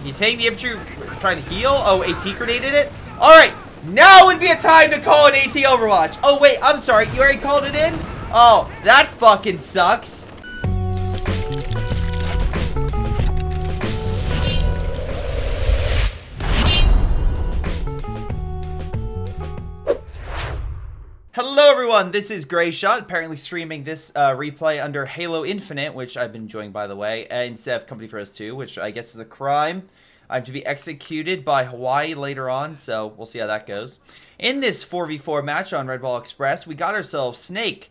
He's hitting the infantry, trying to heal. Oh, AT grenaded it. All right, now would be a time to call an AT Overwatch. Oh, wait, I'm sorry. You already called it in? Oh, that fucking sucks. Hello everyone, this is Greyshot, apparently streaming this replay under Halo Infinite, which I've been enjoying by the way, and Seth, Company for Us 2, which I guess is a crime. I'm to be executed by Hawaii later on, so we'll see how that goes. In this 4v4 match on Red Ball Express, we got ourselves Snake,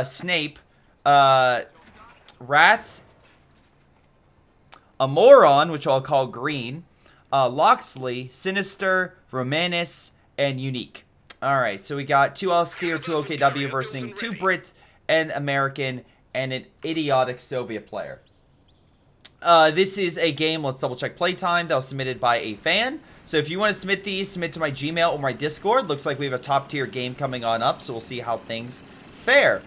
Snape, Rats, a Moron, which I'll call Green, Loxley, Sinister, Romanus, and Unique. Alright, so we got 2 Austere, 2 OKW versus 2 Brits, an American, and an idiotic Soviet player. This is a game, let's double check playtime, that was submitted by a fan. So if you want to submit these, submit to my Gmail or my Discord. Looks like we have a top tier game coming on up, so we'll see how things fare.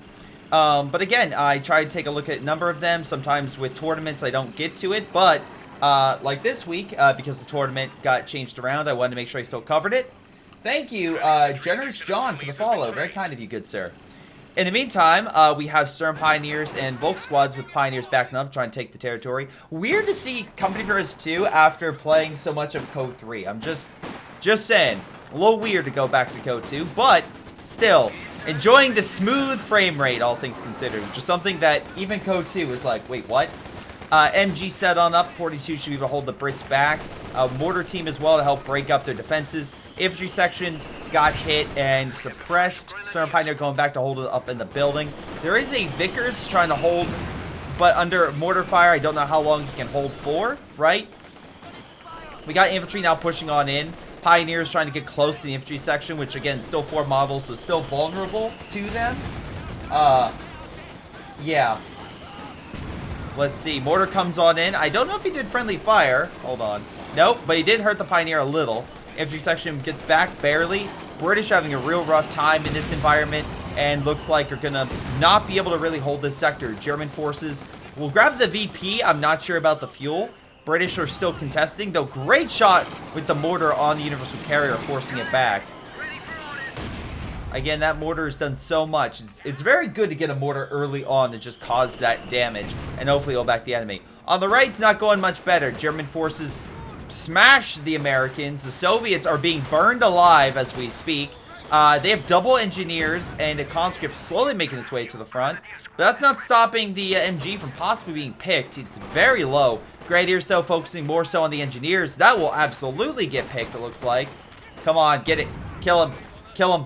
But again, I try to take a look at a number of them. Sometimes with tournaments I don't get to it, but like this week, because the tournament got changed around, I wanted to make sure I still covered it. Thank you, Generous John, for the follow. Very kind of you, good sir. In the meantime, we have Stern Pioneers and Volk squads with Pioneers backing up, trying to take the territory. Weird to see Company for Us 2 after playing so much of CoH 3. I'm just saying. A little weird to go back to CoH 2, but still, enjoying the smooth frame rate, all things considered, which is something that even CoH 2 was like, wait, what? MG set on up. 42 should be able to hold the Brits back. Mortar team as well to help break up their defenses. Infantry section got hit and suppressed. Stern Pioneer going back to hold it up in the building. There is a Vickers trying to hold, but under mortar fire, I don't know how long he can hold for, right? We got infantry now pushing on in. Pioneers trying to get close to the infantry section, which again, still 4 models, so still vulnerable to them. Yeah. Let's see. Mortar comes on in. I don't know if he did friendly fire. Hold on. Nope, but he did hurt the Pioneer a little. Infantry section gets back barely. British having a real rough time in this environment and looks like they're going to not be able to really hold this sector. German forces will grab the VP. I'm not sure about the fuel. British are still contesting, though great shot with the mortar on the Universal Carrier, forcing it back. Again, that mortar has done so much. It's very good to get a mortar early on to just cause that damage and hopefully hold back the enemy. On the right, it's not going much better. German forces smash the Americans. The Soviets are being burned alive as we speak. They have double engineers and a conscript slowly making its way to the front. But that's not stopping the MG from possibly being picked. It's very low. Grenadiers, though, focusing more so on the engineers. That will absolutely get picked, it looks like. Come on, get it. Kill him. Kill him.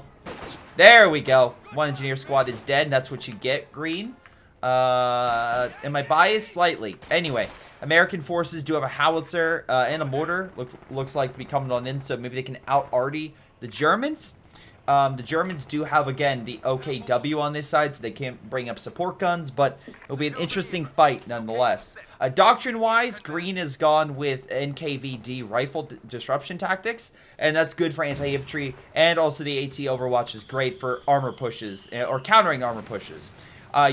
There we go. 1 engineer squad is dead. That's what you get, Green. Am I biased? Slightly. Anyway, American forces do have a howitzer and a mortar. Looks like to be coming on in, so maybe they can out-arty the Germans. The Germans do have, again, the OKW on this side, so they can't bring up support guns, but it'll be an interesting fight nonetheless. Doctrine-wise, Green has gone with NKVD rifle disruption tactics, and that's good for anti-infantry, and also the AT Overwatch is great for armor pushes, or countering armor pushes.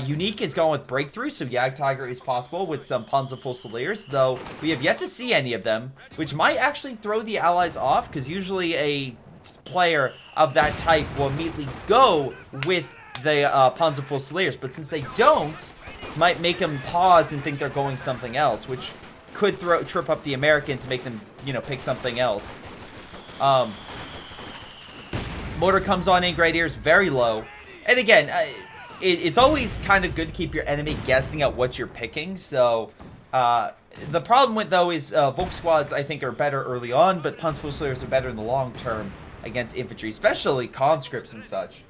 Unique is going with breakthrough, so Yag Tiger is possible with some Panzerfusiliers, though we have yet to see any of them, which might actually throw the allies off, because usually a player of that type will immediately go with the Panzerfusiliers, but since they don't, might make them pause and think they're going something else, which could trip up the Americans and make them, pick something else. Mortar comes on in, Grenadiers very low, and again, it's always kind of good to keep your enemy guessing at what you're picking, so the problem with, though, is Volk squads, I think, are better early on, but Panzerfusiliers are better in the long term against infantry, especially conscripts and such.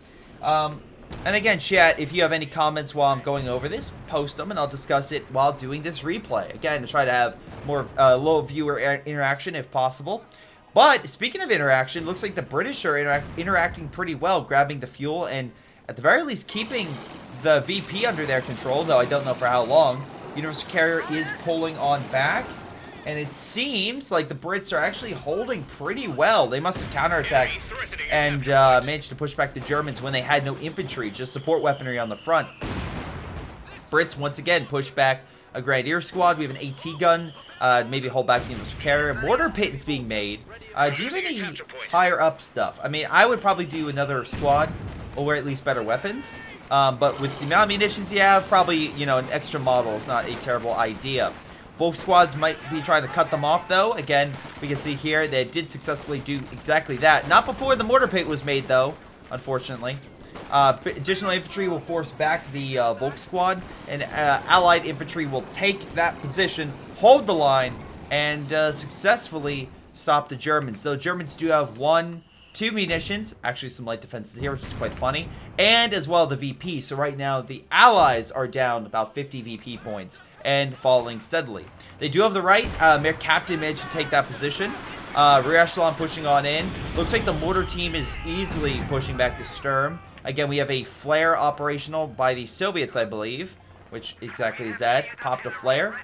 And again, chat, if you have any comments while I'm going over this, post them, and I'll discuss it while doing this replay. Again, to try to have more low viewer interaction if possible. But speaking of interaction, looks like the British are interacting pretty well, grabbing the fuel and at the very least keeping the VP under their control, though I don't know for how long. Universal Carrier is pulling on back, and it seems like the Brits are actually holding pretty well. They must have counterattacked and managed to push back the Germans when they had no infantry, just support weaponry on the front. Brits once again push back a Grenadier squad. We have an AT gun Maybe hold back the infantry carrier. Mortar pit is being made. Do you have any higher up stuff? I mean, I would probably do another squad, or at least better weapons. But with the amount of munitions you have, probably, you know, an extra model is not a terrible idea. Both squads might be trying to cut them off, though. Again, we can see here they did successfully do exactly that. Not before the mortar pit was made, though, unfortunately. Additional infantry will force back the Volk squad, and allied infantry will take that position, hold the line, and successfully stop the Germans. Though Germans do have 2 munitions, actually some light defenses here, which is quite funny, and as well the VP. So right now the Allies are down about 50 VP points and falling steadily. They do have the right. Mayor Captain managed to take that position. Rear echelon pushing on in. Looks like the mortar team is easily pushing back the Sturm. Again, we have a flare operational by the Soviets, I believe, which exactly is that. Popped a flare.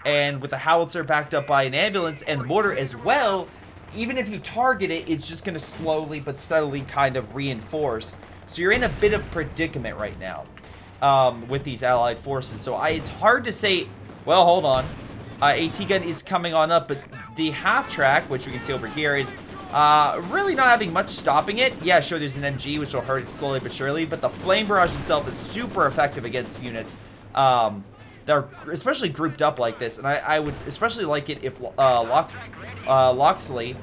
And with the howitzer backed up by an ambulance and the mortar as well, even if you target it, it's just going to slowly but steadily kind of reinforce. So you're in a bit of predicament right now with these allied forces. So it's hard to say, well, hold on. AT gun is coming on up, but the half track, which we can see over here, is really not having much stopping it. Yeah, sure, there's an MG, which will hurt it slowly but surely, but the flame barrage itself is super effective against units that are especially grouped up like this, and I would especially like it if Loxley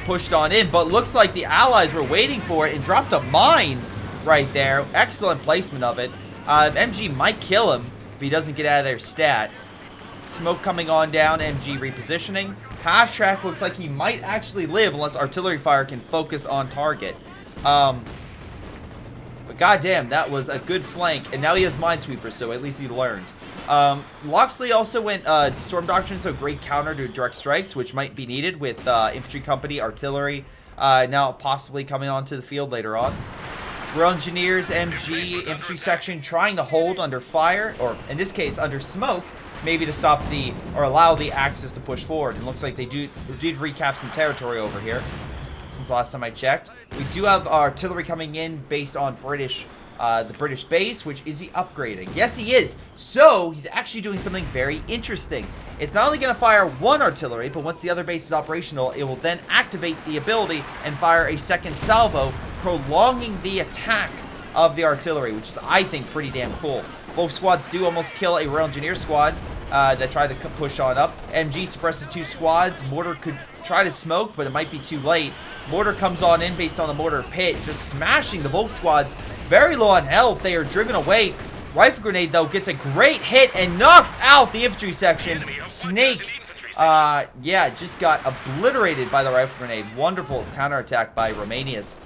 pushed on in, but looks like the Allies were waiting for it and dropped a mine right there. Excellent placement of it. MG might kill him if he doesn't get out of there stat. Smoke coming on down, MG repositioning. Half track looks like he might actually live unless artillery fire can focus on target. But goddamn, that was a good flank, and now he has minesweepers, so at least he learned. Loxley also went Storm Doctrine, so great counter to direct strikes, which might be needed with infantry company, artillery, now possibly coming onto the field later on. Royal Engineers, MG, infantry section trying to hold under fire, or in this case, under smoke, maybe to stop the, or allow the Axis to push forward. And it looks like they did recap some territory over here since last time I checked. We do have artillery coming in based on the British base, which is he upgrading? Yes, he is. So he's actually doing something very interesting. It's not only going to fire one artillery, but once the other base is operational, it will then activate the ability and fire a second salvo, prolonging the attack of the artillery, which is, I think, pretty damn cool. Both squads do almost kill a Royal Engineer squad that tried to push on up. MG suppresses 2 squads. Mortar could try to smoke, but it might be too late. Mortar comes on in based on the mortar pit, just smashing the Volk squads. Very low on health. They are driven away. Rifle grenade, though, gets a great hit and knocks out the infantry section. Snake, yeah, just got obliterated by the rifle grenade. Wonderful counterattack by Romanius.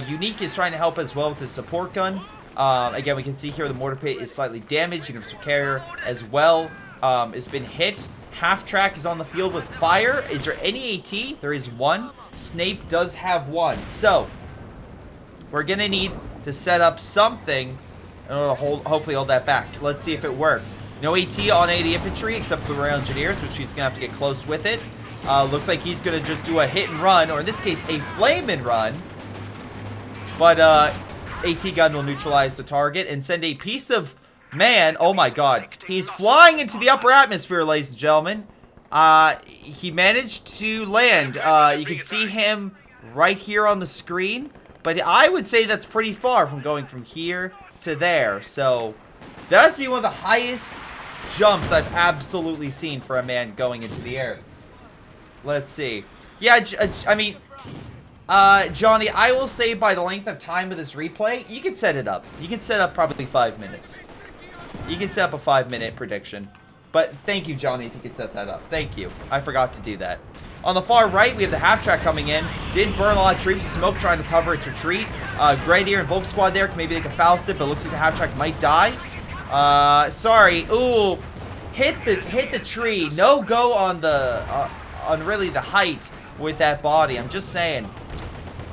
Unique is trying to help as well with his support gun. Again, we can see here the mortar pit is slightly damaged. Universal carrier as well has been hit. Half track is on the field with fire. Is there any AT? There is one. Snape does have one. So we're gonna need to set up something in order to hopefully hold that back. Let's see if it works. No AT on any of the infantry except for the Royal Engineers, which he's gonna have to get close with it. Looks like he's gonna just do a hit and run, or in this case, a flame and run. But AT gun will neutralize the target and send a piece of man. Oh my god. He's flying into the upper atmosphere, ladies and gentlemen. He managed to land. You can see him right here on the screen. But I would say that's pretty far from going from here to there. So that has to be one of the highest jumps I've absolutely seen for a man going into the air. Let's see. Yeah, I mean, Johnny, I will say by the length of time of this replay, you can set it up. You can set up probably 5 minutes. You can set up a 5-minute prediction. But thank you, Johnny, if you could set that up. Thank you. I forgot to do that. On the far right, we have the half-track coming in. Did burn a lot of troops. Smoke trying to cover its retreat. Grenadier and Volk squad there. Maybe they can faust it, but it looks like the half-track might die. Sorry. Ooh. Hit the tree. No go on the on really the height with that body. I'm just saying.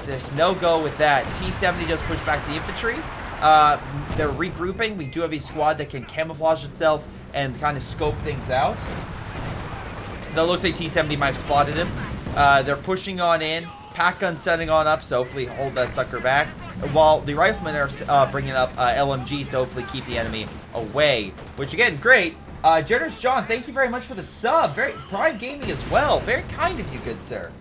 Just no go with that. T-70 does push back the infantry. They're regrouping. We do have a squad that can camouflage itself and kind of scope things out. Though it looks like T-70 might have spotted him. They're pushing on in. Pack gun setting on up, so hopefully hold that sucker back. While the riflemen are bringing up LMGs to hopefully keep the enemy away. Which, again, great. Generous John, thank you very much for the sub. Very Prime Gaming as well. Very kind of you, good sir.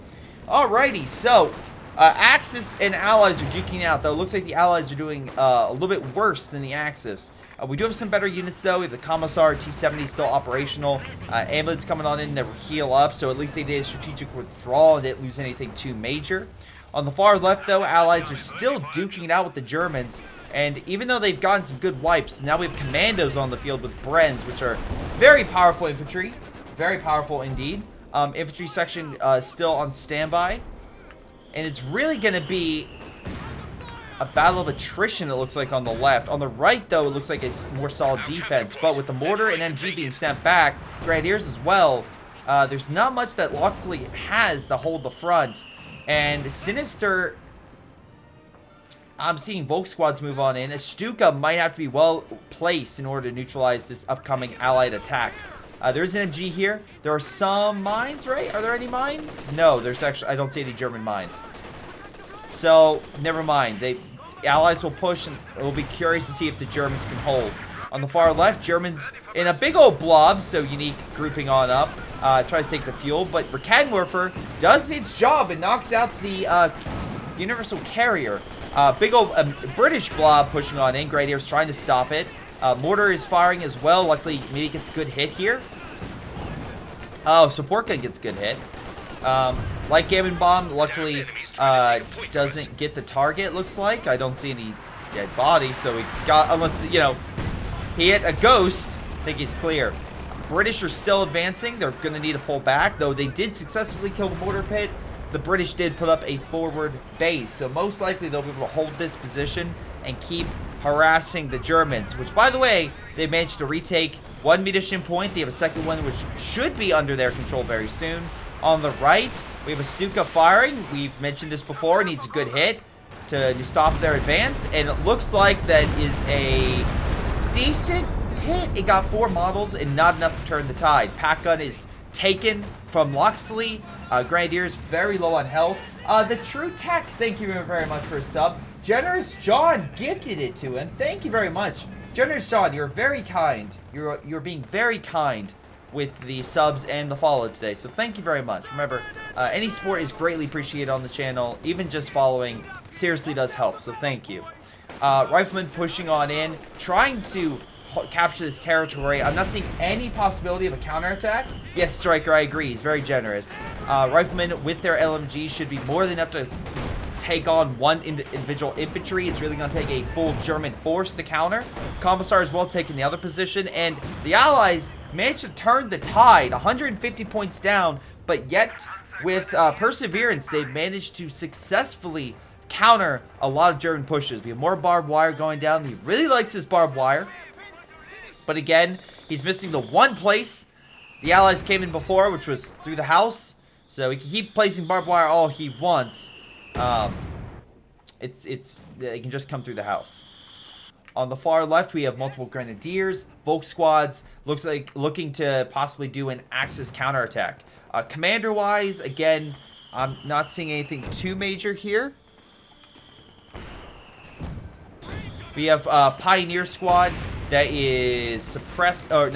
Alrighty, so Axis and Allies are duking out, though. It looks like the Allies are doing a little bit worse than the Axis. We do have some better units, though. We have the Commissar T-70 still operational. Ambulance coming on in to heal up, so at least they did a strategic withdrawal and didn't lose anything too major. On the far left, though, Allies are still duking it out with the Germans. And even though they've gotten some good wipes, now we have commandos on the field with Brens, which are very powerful infantry. Very powerful indeed. Infantry section still on standby. And it's really going to be a battle of attrition, it looks like, on the left. On the right, though, it looks like a more solid defense. But with the mortar and MG being sent back, Grenadiers as well, there's not much that Locksley has to hold the front. And Sinister, I'm seeing Volk squads move on in. Stuka might have to be well placed in order to neutralize this upcoming allied attack. There's an MG here. There are some mines, right? Are there any mines? No, there's actually, I don't see any German mines. So, never mind. The Allies will push, and we'll be curious to see if the Germans can hold. On the far left, Germans in a big old blob, so Unique grouping on up. Tries to take the fuel, but Raketwerfer does its job and knocks out the Universal Carrier. Big old British blob pushing on in. Grenadiers trying to stop it. Mortar is firing as well. Luckily, maybe gets a good hit here. Oh, support gun gets a good hit. Light Gammon Bomb, luckily, doesn't get the target, looks like. I don't see any dead bodies, so we got, unless, you know, he hit a ghost. I think he's clear. British are still advancing. They're going to need to pull back, though they did successfully kill the mortar pit. The British did put up a forward base, so most likely they'll be able to hold this position and keep harassing the Germans, which, by the way, they managed to retake one munition point. They have a second one, which should be under their control very soon. On the right, we have a Stuka firing. We've mentioned this before. It needs a good hit to stop their advance, and it looks like that is a decent hit. It got 4 models and not enough to turn the tide. Pack gun is taken from Locksley. Grenadiers very low on health. The True Text, thank you very much for a sub. Generous John gifted it to him. Thank you very much. Generous John, you're very kind. You're being very kind with the subs and the follow today, so thank you very much. Remember, any support is greatly appreciated on the channel. Even just following seriously does help, so thank you. Rifleman pushing on in, trying to capture this territory. I'm not seeing any possibility of a counterattack. Yes, Striker, I agree. He's very generous. Riflemen with their LMG should be more than enough to take on one individual infantry. It's really going to take a full German force to counter. Commissar as well taking the other position, and the Allies managed to turn the tide, 150 points down, but yet with perseverance, they've managed to successfully counter a lot of German pushes. We have more barbed wire going down. He really likes his barbed wire, but again, he's missing the one place the Allies came in before, which was through the house. So he can keep placing barbed wire all he wants. They can just come through the house. On the far left, we have multiple Grenadiers, Volk squads, looks like looking to possibly do an Axis counterattack. Commander-wise, again, I'm not seeing anything too major here. We have Pioneer squad that is suppressed, or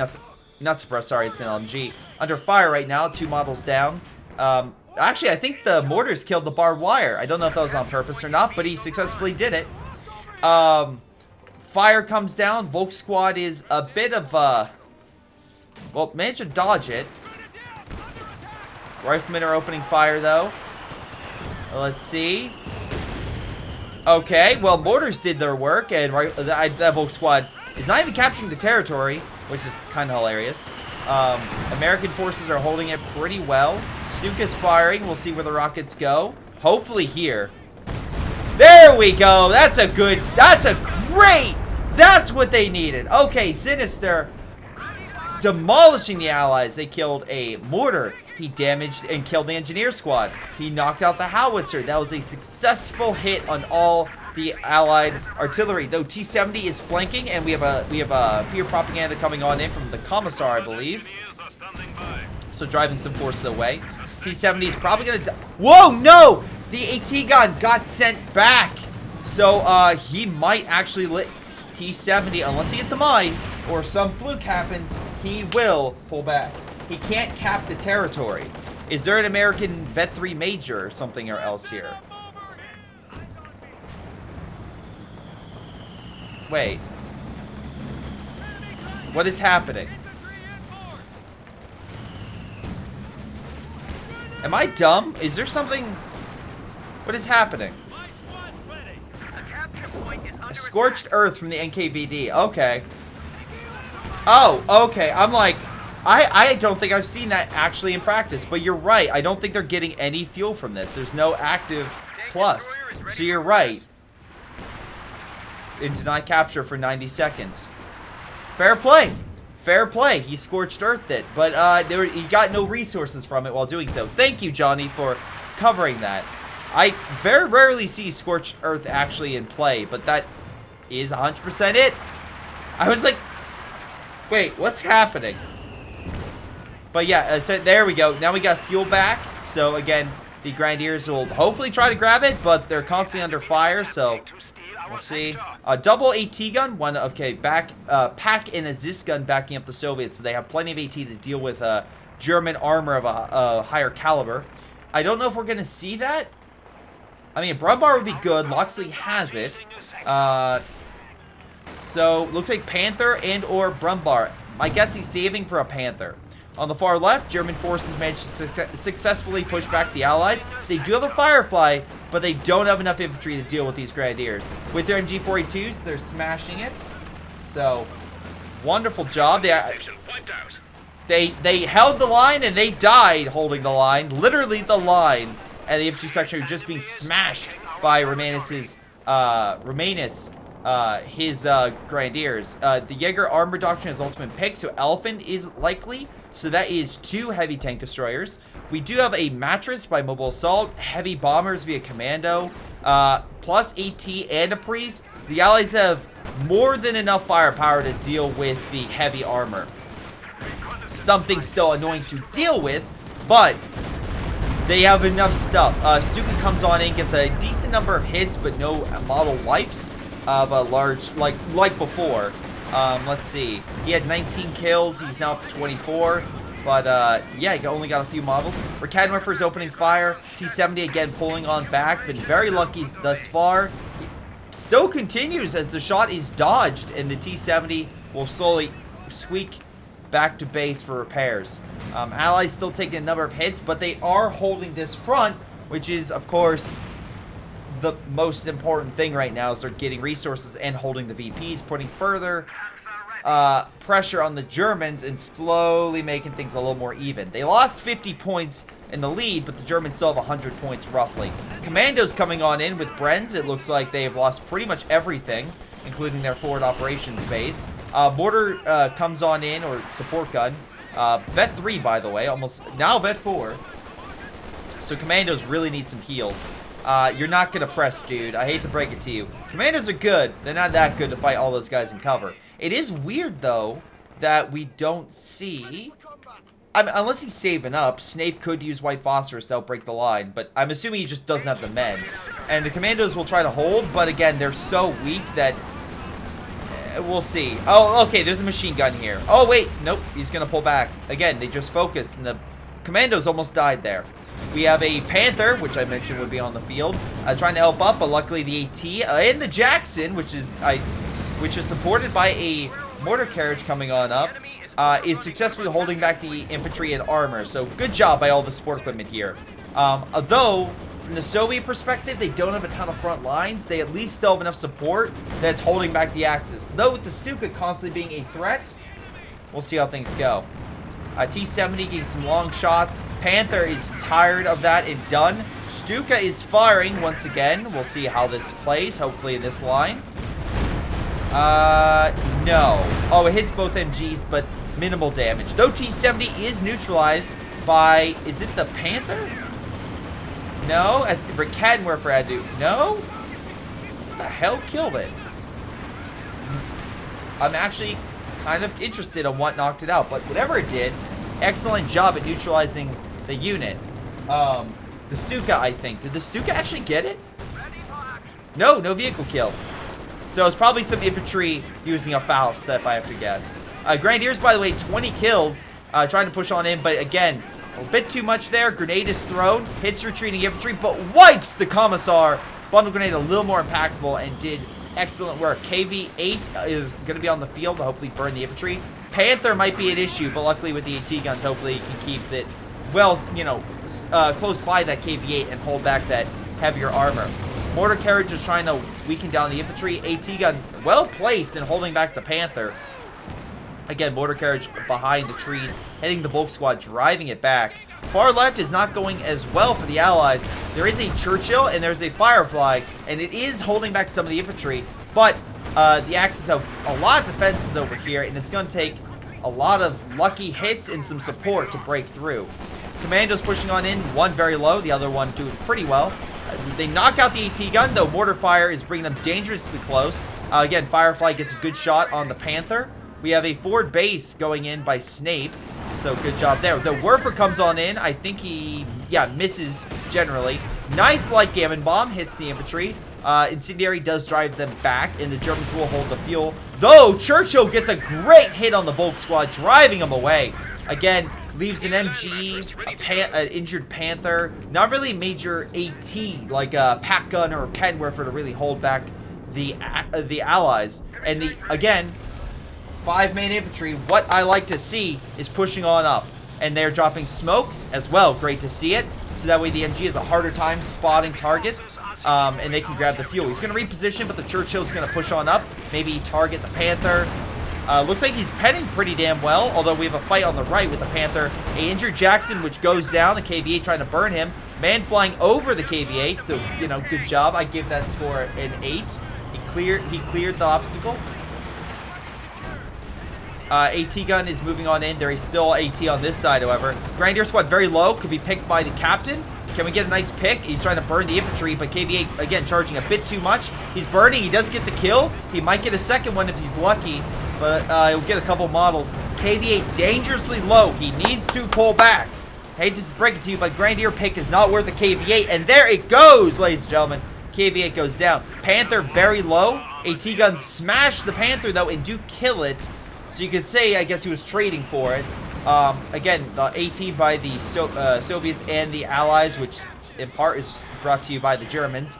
not suppressed, sorry, it's an LMG. Under fire right now, 2 models down. Actually, I think the mortars killed the barbed wire. I don't know if that was on purpose or not, but he successfully did it. Fire comes down. Volk squad is a bit of well, managed to dodge it. Riflemen are opening fire, though. Let's see. Okay, well, mortars did their work, and that Volk squad is not even capturing the territory, which is kind of hilarious. American forces are holding it pretty well. Stuka's firing. We'll see where the rockets go. Hopefully here. There we go. That's a great. That's what they needed. Okay, Sinister demolishing the Allies. They killed a mortar. He damaged and killed the engineer squad. He knocked out the howitzer. That was a successful hit on all the Allied artillery. Though T-70 is flanking, and we have a fear propaganda coming on in from the Commissar, I believe. So driving some forces away. T-70 is probably gonna die. Whoa, no! The AT gun got sent back. So he might actually lit T-70, unless he gets a mine or some fluke happens. He will pull back. He can't cap the territory. Is there an American Vet 3 Major or something or else here? Wait. What is happening? Am I dumb? Is there something... What is happening? A scorched earth from the NKVD. Okay. Oh, okay. I'm like... I don't think I've seen that actually in practice. But you're right. I don't think they're getting any fuel from this. There's no active plus. So you're right. And deny capture for 90 seconds. Fair play. Fair play. He scorched earthed it. But he got no resources from it while doing so. Thank you, Johnny, for covering that. I very rarely see scorched earth actually in play. But that is 100% it. I was like, wait, what's happening? But yeah, so there we go. Now we got fuel back. So again, the Grenadiers will hopefully try to grab it, but they're constantly under fire, so we'll see. Double AT gun, one, okay, pack and a Zis gun backing up the Soviets, so they have plenty of AT to deal with German armor of a higher caliber. I don't know if we're going to see that. I mean, Brumbar would be good. Loxley has it. So, looks like Panther and or Brumbar. I guess he's saving for a Panther. On the far left, German forces managed to successfully push back the Allies. They do have a Firefly, but they don't have enough infantry to deal with these Grenadiers. With their MG-42s, they're smashing it. So, wonderful job. They held the line, and they died holding the line. Literally the line. And the infantry section are just being smashed by Romanus' Grenadiers. The Jaeger armor doctrine has also been picked, so Elephant is likely. So that is 2 heavy tank destroyers. We do have a Mattress by Mobile Assault, heavy bombers via Commando, plus AT and a Priest. The Allies have more than enough firepower to deal with the heavy armor. Something still annoying to deal with, but they have enough stuff. Stuka comes on in, gets a decent number of hits, but no model wipes of a large, like before. Let's see. He had 19 kills. He's now up to 24. But, yeah, he only got a few models. Raketenwerfer's opening fire. T-70 again pulling on back. Been very lucky thus far. He still continues as the shot is dodged. And the T-70 will slowly squeak back to base for repairs. Allies still taking a number of hits. But they are holding this front. Which is, of course, the most important thing right now. Is they're getting resources and holding the VPs. Putting further pressure on the Germans and slowly making things a little more even. They lost 50 points in the lead, but the Germans still have 100 points roughly. Commandos coming on in with Brenz. It looks like they have lost pretty much everything, including their forward operations base. Mortar comes on in, or support gun. Vet 3, by the way, almost now Vet 4. So Commandos really need some heals. You're not going to press, dude. I hate to break it to you. Commandos are good. They're not that good to fight all those guys in cover. It is weird, though, that we don't see... I mean, unless he's saving up, Snape could use white phosphorus to break the line, but I'm assuming he just doesn't have the men. And the Commandos will try to hold, but again, they're so weak that... we'll see. Oh, okay, there's a machine gun here. Oh, wait. Nope, he's going to pull back. Again, they just focused, and the Commandos almost died there. We have a Panther, which I mentioned would be on the field, trying to help up, but luckily the AT and the Jackson, which is supported by a mortar carriage coming on up, is successfully holding back the infantry and armor. So good job by all the support equipment here. Although, from the Soviet perspective, they don't have a ton of front lines. They at least still have enough support that's holding back the Axis. Though with the Stuka constantly being a threat, we'll see how things go. T-70 getting some long shots. Panther is tired of that and done. Stuka is firing once again. We'll see how this plays, hopefully in this line. No. Oh, it hits both MGs, but minimal damage. Though T-70 is neutralized by... Is it the Panther? No? Raketenwerfer had to... No? What the hell killed it? I'm actually... kind of interested on what knocked it out, but whatever it did, excellent job at neutralizing the unit. The Stuka, I think. Did the Stuka actually get it? No, no vehicle kill. So it's probably some infantry using a Faust, if I have to guess. Grenadiers, by the way, 20 kills, trying to push on in, but again, a bit too much there. Grenade is thrown, hits retreating infantry, but wipes the Commissar. Bundle grenade a little more impactful and did excellent work. KV-8 is going to be on the field to hopefully burn the infantry. Panther might be an issue, but luckily with the AT guns, hopefully he can keep it well, you know, close by that KV-8 and hold back that heavier armor. Mortar carriage is trying to weaken down the infantry. AT gun well placed in holding back the Panther. Again, mortar carriage behind the trees, hitting the Volk squad, driving it back. Far left is not going as well for the Allies. There is a Churchill and there's a Firefly, and it is holding back some of the infantry, but the Axis have a lot of defenses over here, and it's going to take a lot of lucky hits and some support to break through. Commandos pushing on in, one very low, the other one doing pretty well. They knock out the AT gun, though mortar fire is bringing them dangerously close. Again, Firefly gets a good shot on the Panther. We have a forward base going in by Snape, so good job there. The Werfer comes on in. I think he, misses generally. Nice light gammon bomb, hits the infantry. Incendiary does drive them back, and the Germans will hold the fuel. Though, Churchill gets a great hit on the Volk squad, driving them away. Again, leaves an MG, an injured Panther. Not really major AT, like a pack gun or a Kenwerfer to really hold back the Allies. And again, 5-man infantry, what I like to see is pushing on up. And they're dropping smoke as well. Great to see it. So that way the MG has a harder time spotting targets. And they can grab the fuel. He's going to reposition, but the Churchill's going to push on up. Maybe target the Panther. Looks like he's penning pretty damn well, although we have a fight on the right with the Panther. A injured Jackson, which goes down. The KV-8 trying to burn him. Man flying over the KV-8, so, you know, good job. I give that score an 8. He cleared the obstacle. AT gun is moving on in. There is still AT on this side, however. Grenadier squad very low. Could be picked by the captain. Can we get a nice pick? He's trying to burn the infantry, but KV-8, again, charging a bit too much. He's burning. He does get the kill. He might get a second one if he's lucky, but he'll get a couple models. KV-8 dangerously low. He needs to pull back. I hate to break it to you, but Grenadier pick is not worth a KV-8, and there it goes, ladies and gentlemen. KV-8 goes down. Panther very low. AT gun smashed the Panther, though, and do kill it. So you could say, I guess he was trading for it. Again, the AT by the Soviets and the Allies, which in part is brought to you by the Germans,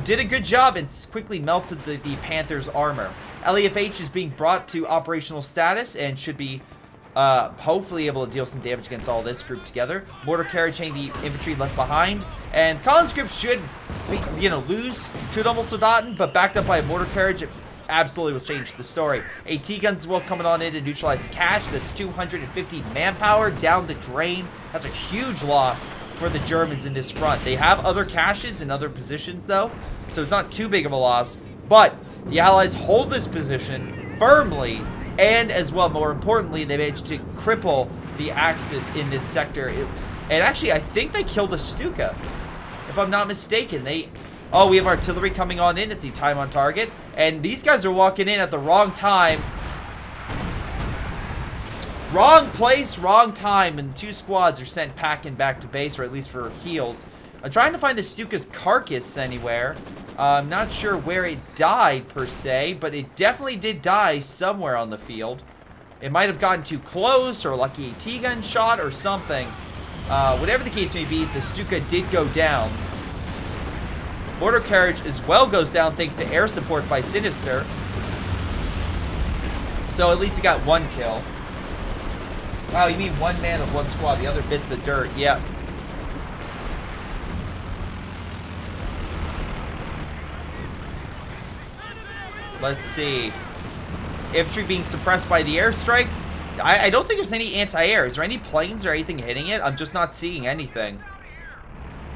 did a good job and quickly melted the Panther's armor. LEFH is being brought to operational status and should be hopefully able to deal some damage against all this group together. Mortar carriage hitting the infantry left behind. And conscripts should, lose to Double Soldaten, but backed up by a mortar carriage, it absolutely will change the story. AT guns as well coming on in to neutralize the cache. That's 250 manpower down the drain. That's a huge loss for the Germans in this front. They have other caches in other positions, though, so it's not too big of a loss. But the Allies hold this position firmly, and as well, more importantly, they managed to cripple the Axis in this sector. And actually, I think they killed a Stuka, if I'm not mistaken. Oh, we have artillery coming on in. It's a time on target. And these guys are walking in at the wrong time. Wrong place, wrong time. And 2 squads are sent packing back to base, or at least for heals. I'm trying to find the Stuka's carcass anywhere. I'm not sure where it died, per se. But it definitely did die somewhere on the field. It might have gotten too close, or a lucky AT gun shot, or something. Whatever the case may be, the Stuka did go down. Mortar carriage as well goes down thanks to air support by Sinister. So at least he got 1 kill. Wow, you mean 1 man of 1 squad. The other bit the dirt. Yep. Let's see. Infantry being suppressed by the airstrikes. I don't think there's any anti-air. Is there any planes or anything hitting it? I'm just not seeing anything.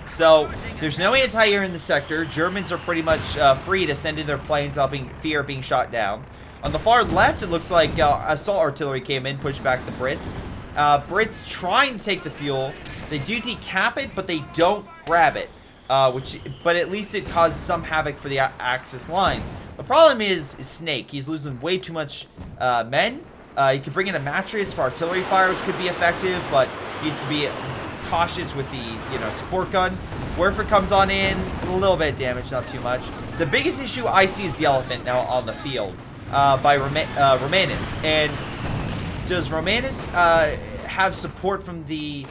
So, there's no anti-air in the sector. Germans are pretty much free to send in their planes without fear of being shot down. On the far left, it looks like assault artillery came in, pushed back the Brits. Brits trying to take the fuel. They do decap it, but they don't grab it. But at least it caused some havoc for the Axis lines. The problem is Snake. He's losing way too much men. He could bring in a mattress for artillery fire, which could be effective, but needs to be cautious with the, you know, support gun. Werfer comes on in, a little bit of damage, not too much. The biggest issue I see is the elephant now on the field by Romanus. And does Romanus have support from the...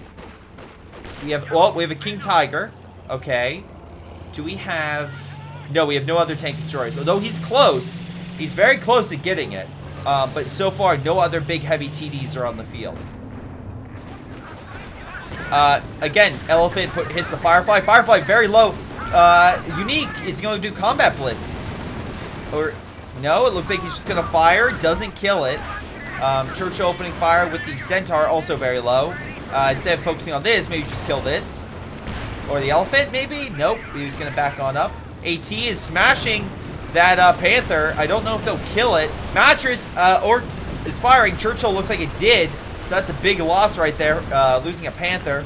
we have a King Tiger. Okay. Do we have... no, we have no other tank destroyers. Although he's close. He's very close to getting it. But so far, no other big heavy TDs are on the field. Again, Elephant hits the Firefly. Firefly very low. Unique is going to do combat blitz. Or, no, it looks like he's just going to fire. Doesn't kill it. Churchill opening fire with the Centaur, also very low. Instead of focusing on this, maybe just kill this. Or the Elephant, maybe? Nope, he's going to back on up. AT is smashing that Panther. I don't know if they'll kill it. Mattress or is firing. Churchill looks like it did. So that's a big loss right there, losing a Panther.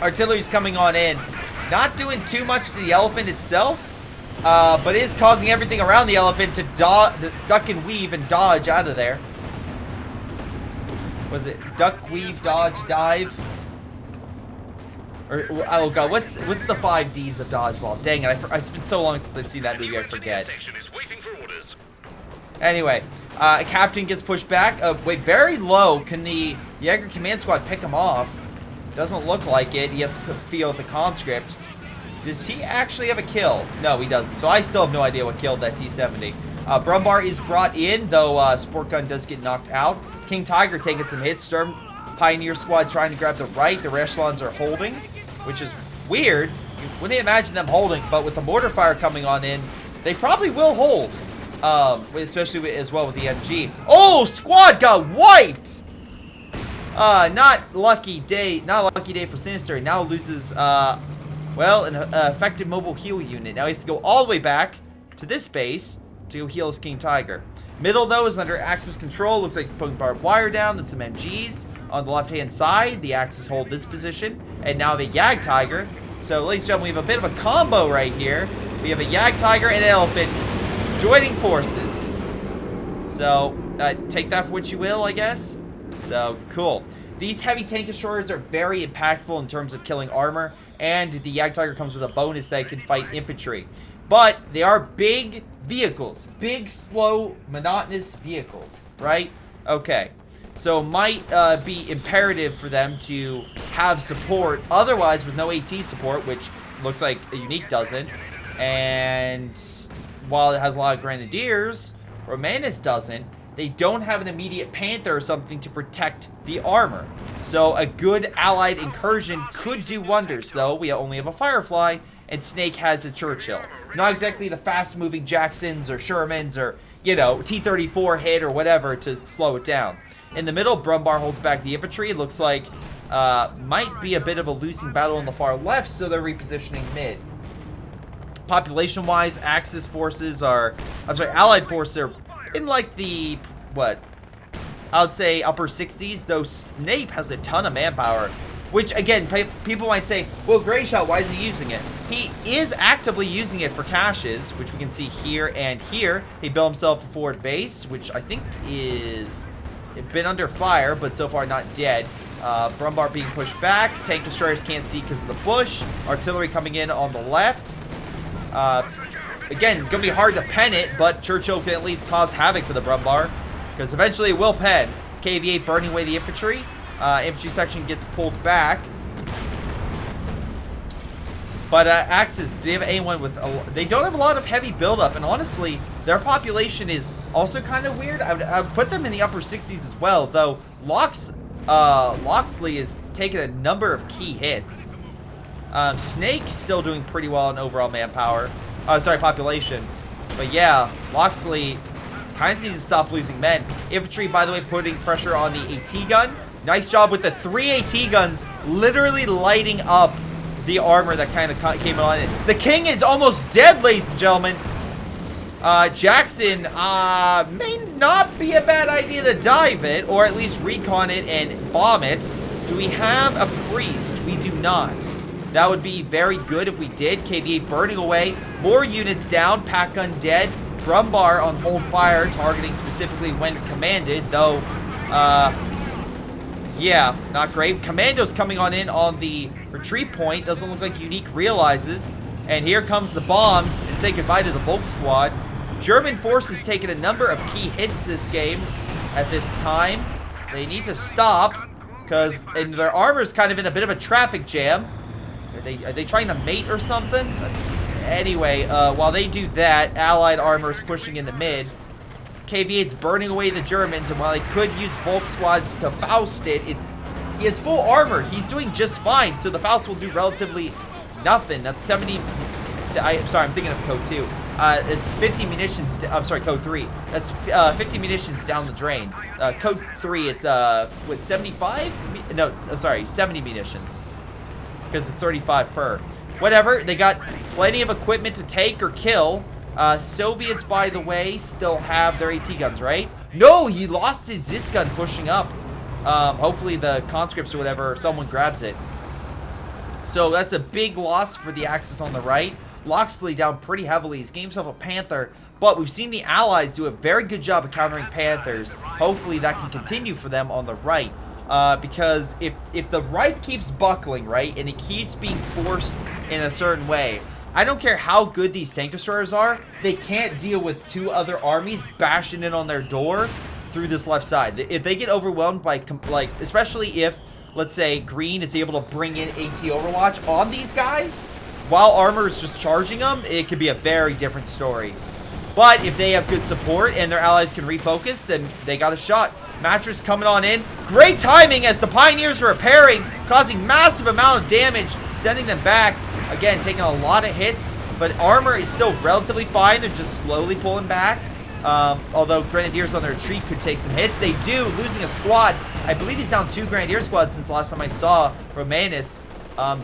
Artillery's coming on in. Not doing too much to the Elephant itself, but is causing everything around the Elephant to duck and weave and dodge out of there. Was it duck, weave, dodge, dive? Or, oh god, what's the 5 Ds of dodgeball? Dang it, it's been so long since I've seen that movie, I forget. Anyway, a captain gets pushed back. Wait, very low. Can the Jaeger command squad pick him off? Doesn't look like it. He has to feel the conscript. Does he actually have a kill? No, he doesn't. So I still have no idea what killed that T-70. Brumbar is brought in, though Sport Gun does get knocked out. King Tiger taking some hits. Sturm Pioneer squad trying to grab the right. The Echelons are holding, which is weird. You wouldn't imagine them holding, but with the mortar fire coming on in, they probably will hold. Especially as well with the MG. Oh, squad got wiped! Not lucky day for Sinister. Now loses, well, an effective mobile heal unit. Now he has to go all the way back to this base to heal his King Tiger. Middle, though, is under Axis control. Looks like putting barbed wire down and some MGs. On the left-hand side, the Axis hold this position. And now the Yag Tiger. So, ladies and gentlemen, we have a bit of a combo right here. We have a Yag Tiger and an Elephant joining forces. So, take that for what you will, I guess. So, cool. These heavy tank destroyers are very impactful in terms of killing armor. And the Yag Tiger comes with a bonus that it can fight infantry. But they are big vehicles. Big, slow, monotonous vehicles. Right? Okay. So it might be imperative for them to have support. Otherwise, with no AT support, which looks like a Unique doesn't. And while it has a lot of Grenadiers, Romanus doesn't. They don't have an immediate Panther or something to protect the armor. So a good allied incursion could do wonders, though. We only have a Firefly, and Snake has a Churchill. Not exactly the fast-moving Jacksons or Shermans or, you know, T-34 hit or whatever to slow it down. In the middle, Brumbar holds back the infantry. It looks like might be a bit of a losing battle on the far left, so they're repositioning mid. Population-wise, Axis forces are... I'm sorry, Allied forces are in, like, the... what? I would say upper 60s, though Snape has a ton of manpower. Which, again, people might say, well, Greyshot, why is he using it? He is actively using it for caches, which we can see here and here. He built himself a forward base, which I think is... been under fire, but so far not dead. Brumbar being pushed back. Tank destroyers can't see because of the bush. Artillery coming in on the left. Again, gonna be hard to pen it, but Churchill can at least cause havoc for the Brumbar, because eventually it will pen. KV-8 burning away the infantry. Infantry section gets pulled back. But Axis, they have anyone with... they don't have a lot of heavy buildup, and honestly, their population is also kind of weird. I would put them in the upper 60s as well, though Loxley is taking a number of key hits. Snake still doing pretty well in overall manpower. Sorry, population. But yeah, Loxley kind of needs to stop losing men. Infantry, by the way, putting pressure on the AT gun. Nice job with the 3 AT guns literally lighting up the armor that kind of came on in. The King is almost dead, ladies and gentlemen. Jackson may not be a bad idea to dive it, or at least recon it and bomb it. Do we have a priest? We do not. That would be very good if we did. KV-8 burning away. More units down. Pack gun dead. Brumbar on hold fire, targeting specifically when commanded, though, Yeah, not great. Commandos coming on in on the retreat point. Doesn't look like Unique realizes. And here comes the bombs and say goodbye to the Volk squad. German forces taking a number of key hits this game at this time. They need to stop because their armor's kind of in a bit of a traffic jam. Are they trying to mate or something? Anyway, while they do that, Allied armor is pushing into mid. KV-8's burning away the Germans, and while they could use Volk squads to Faust it, he has full armor. He's doing just fine, so the Faust will do relatively nothing. That's 70. I'm sorry, I'm thinking of CoH 2. It's 50 munitions. I'm sorry, CoH 3. That's 50 munitions down the drain. CoH 3, it's with 75. No, sorry, 70 munitions because it's 35 per. Whatever. They got plenty of equipment to take or kill. Soviets, by the way, still have their AT guns, right? No, he lost his Zis gun pushing up. Hopefully the conscripts or whatever, someone grabs it. So that's a big loss for the Axis on the right. Loxley down pretty heavily. He's getting himself a Panther, but we've seen the Allies do a very good job of countering Panthers. Hopefully that can continue for them on the right. Because if the right keeps buckling, right, and it keeps being forced in a certain way, I don't care how good these tank destroyers are, they can't deal with two other armies bashing in on their door through this left side. If they get overwhelmed by, like, especially if, let's say, Green is able to bring in AT Overwatch on these guys, while armor is just charging them, it could be a very different story. But if they have good support and their allies can refocus, then they got a shot. Mattress coming on in. Great timing as the Pioneers are repairing, causing massive amount of damage, sending them back. Again, taking a lot of hits, but armor is still relatively fine. They're just slowly pulling back. Although Grenadiers on their retreat could take some hits. They do, losing a squad. I believe he's down 2 Grenadier squads since the last time I saw Romanus.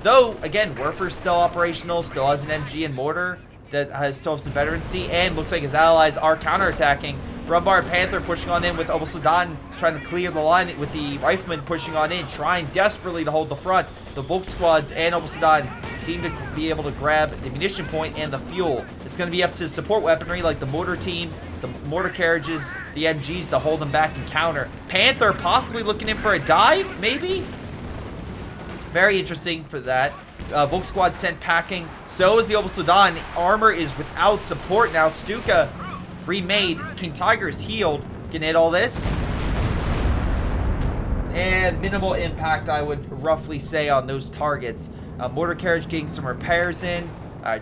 Though, again, Werfer's still operational, still has an MG and mortar that still has some veterancy, and looks like his allies are counterattacking. Brumbard Panther pushing on in with Obelsodan, trying to clear the line with the Riflemen pushing on in, trying desperately to hold the front. The Volk squads and Obelsodan seem to be able to grab the munition point and the fuel. It's going to be up to support weaponry like the mortar teams, the mortar carriages, the MGs to hold them back and counter. Panther possibly looking in for a dive, maybe? Very interesting for that. Volk squad sent packing. So is the Obelsodan. Armor is without support now. Stuka remade. King Tiger is healed. Can hit all this. And minimal impact, I would roughly say, on those targets. Mortar carriage getting some repairs in.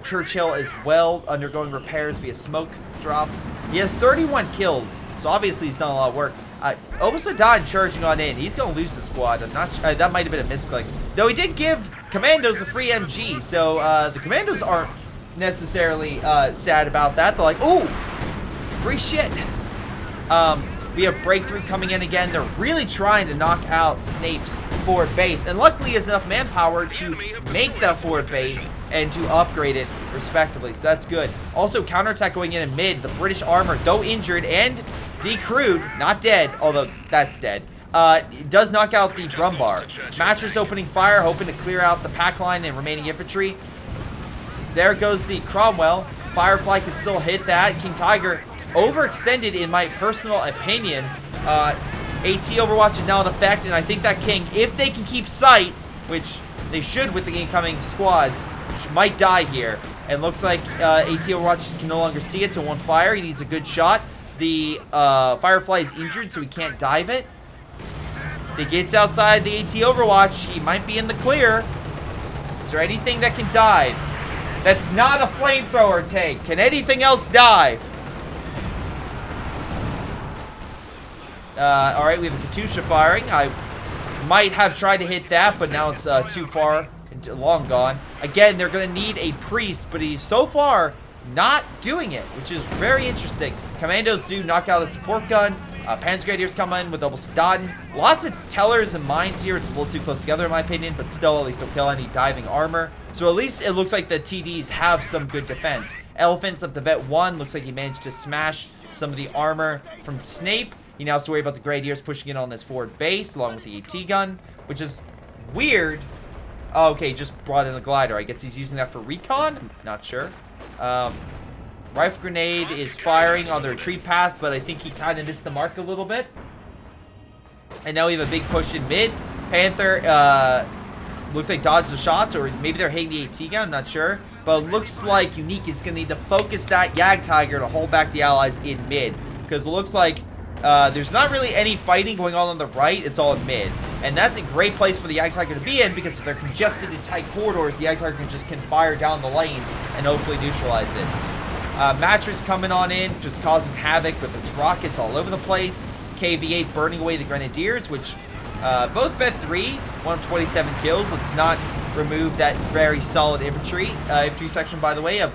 Churchill as well, undergoing repairs via smoke drop. He has 31 kills, so obviously he's done a lot of work. Obelsodan charging on in. He's going to lose the squad. I'm not sure. That might have been a misclick. Though he did give Commandos a free MG, so the Commandos aren't necessarily sad about that. They're like, ooh, free shit. We have Breakthrough coming in again. They're really trying to knock out Snape's forward base. And luckily he has enough manpower to make that forward base and to upgrade it respectively. So that's good. Also, counterattack going in mid. The British armor, though injured and decrewed, not dead, although that's dead, does knock out the Brumbard. Mattress opening fire, hoping to clear out the pack line and remaining infantry. There goes the Cromwell. Firefly can still hit that. King Tiger overextended in my personal opinion. AT Overwatch is now in effect, and I think that King, if they can keep sight, which they should with the incoming squads, might die here. And looks like AT Overwatch can no longer see it, so one fire. He needs a good shot. The Firefly is injured, so he can't dive it. If he gets outside the AT Overwatch, he might be in the clear. Is there anything that can dive? That's not a flamethrower tank. Can anything else dive? Alright, we have a Katusha firing. I might have tried to hit that, but now it's too far and long gone. Again, they're going to need a priest, but he's so far not doing it, which is very interesting. Commandos do knock out a support gun. Panzergrenadiers come in with Obelsodan. Lots of tellers and mines here. It's a little too close together in my opinion, but still at least they'll kill any diving armor. So at least it looks like the TDs have some good defense. Elephants up to Vet 1. Looks like he managed to smash some of the armor from Snape. He now has to worry about the Grenadiers pushing in on his forward base along with the AT gun, which is weird. Oh, okay, just brought in a glider. I guess he's using that for recon? I'm not sure. Rifle grenade is firing on the retreat path, but I think he kind of missed the mark a little bit. And now we have a big push in mid. Panther looks like dodged the shots, or maybe they're hitting the AT gun. I'm not sure. But it looks like Unique is going to need to focus that Jagdtiger to hold back the allies in mid. Because it looks like there's not really any fighting going on the right. It's all in mid. And that's a great place for the Jagdtiger to be in, because if they're congested in tight corridors, the Jagdtiger can fire down the lanes and hopefully neutralize it. Mattress coming on in, just causing havoc with its rockets all over the place. KV-8 burning away the Grenadiers, which both fed 3, one of 27 kills. Let's not remove that very solid infantry section, by the way, of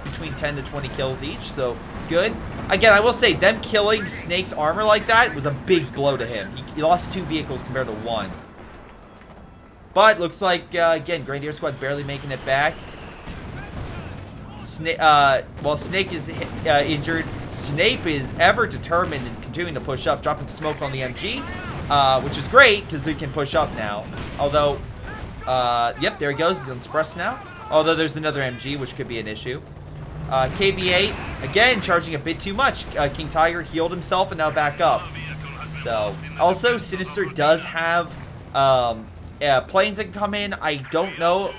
between 10 to 20 kills each, so good. Again, I will say, them killing Snake's armor like that was a big blow to him. He lost 2 vehicles compared to 1. But looks like, again, Grenadier Squad barely making it back. While Snake is injured, Snape is ever determined and continuing to push up, dropping smoke on the MG, which is great because it can push up now. Although, yep, there he goes. He's unsuppressed now. Although there's another MG, which could be an issue. KV-8, again, charging a bit too much. King Tiger healed himself and now back up. So, also, Sinister does have planes that can come in. I don't know.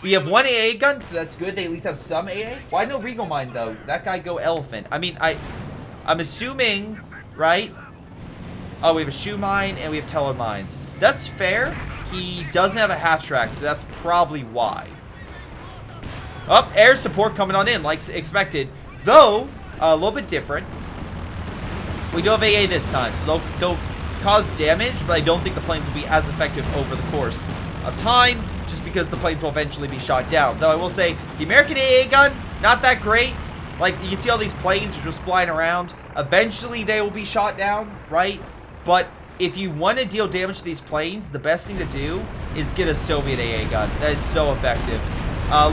We have 1 AA gun, so that's good. They at least have some AA. Why no Regal Mine, though? That guy go Elephant. I mean, I'm assuming, right? Oh, we have a Shoe Mine and we have Teller Mines. That's fair. He doesn't have a half-track, so that's probably why. Up, air support coming on in, like expected. Though, a little bit different. We do have AA this time, so they'll cause damage, but I don't think the planes will be as effective over the course of time, just because the planes will eventually be shot down. Though I will say, the American AA gun, not that great. Like, you can see all these planes are just flying around. Eventually, they will be shot down, right? But if you want to deal damage to these planes, the best thing to do is get a Soviet AA gun. That is so effective.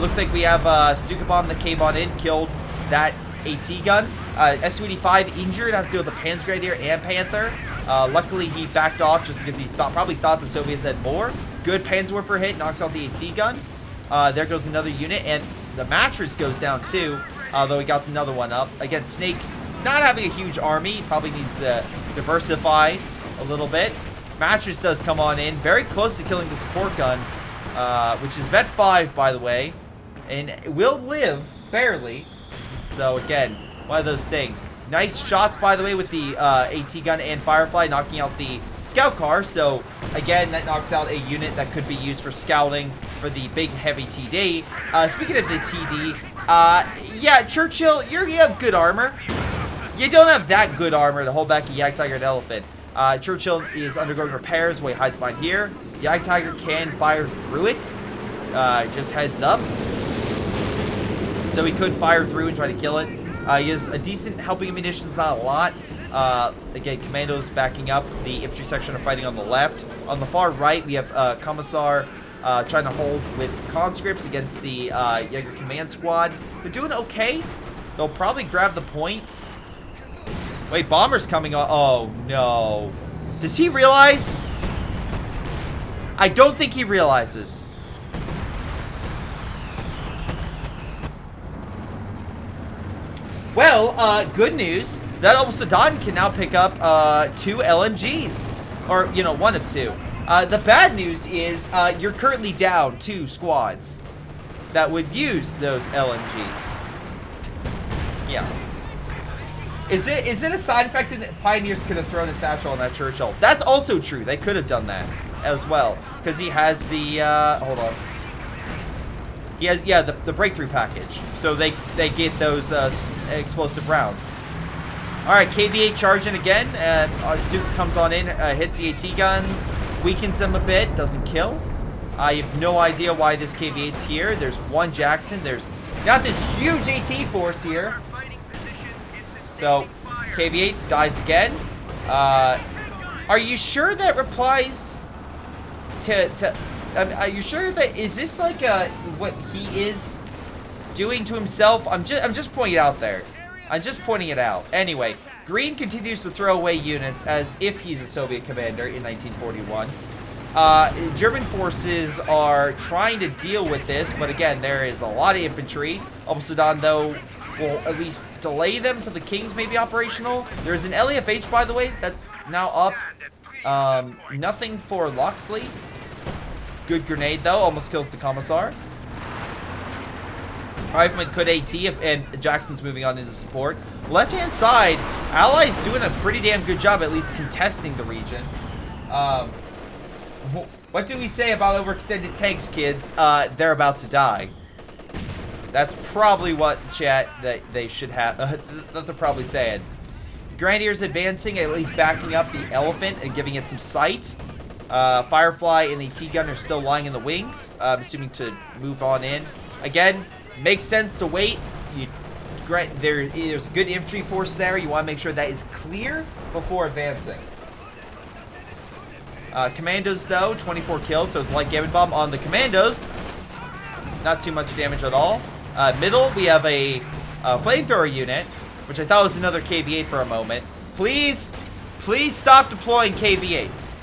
Looks like we have Stuka Bomb that came on in, killed that AT gun. Su-85 injured, has to deal with the Panzergrenadier and Panther. Luckily, he backed off just because he probably thought the Soviets had more. Good Panzerwerfer hit, knocks out the AT gun. There goes another unit, and the Mattress goes down too, though he got another one up. Again, Snake not having a huge army, probably needs to diversify a little bit. Mattress does come on in, very close to killing the support gun, which is Vet 5, by the way, and will live, barely. So again, one of those things. Nice shots, by the way, with the AT gun and Firefly, knocking out the scout car. So again, that knocks out a unit that could be used for scouting for the big heavy TD. Speaking of the TD, yeah, Churchill, you have good armor. You don't have that good armor to hold back a Jagdtiger and Elephant. Churchill is undergoing repairs while he hides behind here. Jagdtiger can fire through it. Just heads up. So he could fire through and try to kill it. He has a decent helping of munitions, not a lot. Again, commandos backing up. The infantry section are fighting on the left. On the far right, we have Commissar trying to hold with conscripts against the Jaeger command squad. They're doing okay. They'll probably grab the point. Wait, Bomber's coming on. Oh, no. Does he realize? I don't think he realizes. Well, good news. That El Sudan can now pick up 2 LMGs. Or, you know, 1 of 2. The bad news is you're currently down 2 squads that would use those LMGs. Yeah. Is it a side effect that Pioneers could have thrown a satchel on that Churchill? That's also true. They could have done that as well. Because he has the, hold on. He has, yeah, the breakthrough package. So they get those explosive rounds. Alright, KV-8 charging again. Stuka comes on in, hits the AT guns, weakens them a bit, doesn't kill. I have no idea why this KV-8's here. There's 1 Jackson. There's not this huge AT force here. So, KV-8 dies again. Are you sure that replies to are you sure that, is this like what he is doing to himself? I'm just pointing it out there. I'm just pointing it out. Anyway, Green continues to throw away units as if he's a Soviet commander in 1941. German forces are trying to deal with this, but again, there is a lot of infantry. El Sudan, though, will at least delay them till the Kings may be operational. There's an LEFH, by the way, that's now up. Nothing for Loxley. Good grenade, though. Almost kills the Commissar. Rifleman could AT and Jackson's moving on into support. Left-hand side, Allies doing a pretty damn good job at least contesting the region. What do we say about overextended tanks, kids? They're about to die. That's probably what chat that they should have. That they're probably saying. Grenadiers advancing, at least backing up the Elephant and giving it some sight. Firefly and the T-gun are still lying in the wings. I'm assuming to move on in. Again, makes sense to wait. There's a good infantry force there. You want to make sure that is clear before advancing. Commandos, though, 24 kills, so it's light gamut bomb on the Commandos. Not too much damage at all. Middle, we have a flamethrower unit, which I thought was another KV-8 for a moment. Please stop deploying KV-8s.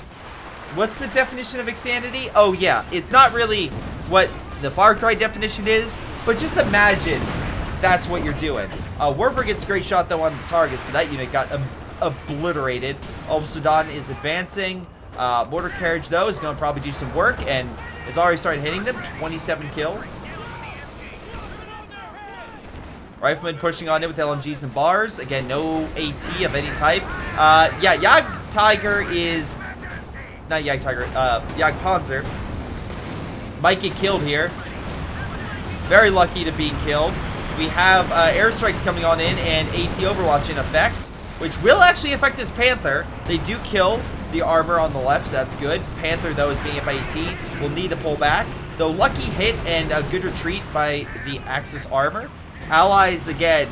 What's the definition of insanity? Oh, yeah, it's not really what the Far Cry definition is, but just imagine that's what you're doing. Werfer gets a great shot, though, on the target, so that unit got obliterated. Sudan is advancing. Mortar carriage, though, is going to probably do some work and has already started hitting them. 27 kills. Rifleman pushing on in with LMGs and bars. Again, no AT of any type. Yeah, Jagd Tiger is... Not Jagd Tiger. Jagd Panzer. Might get killed here. Very lucky to be killed. We have airstrikes coming on in and AT Overwatch in effect, which will actually affect this Panther. They do kill the armor on the left, so that's good. Panther, though, is being hit by AT. Will need to pull back. Though lucky hit and a good retreat by the Axis armor. Allies, again,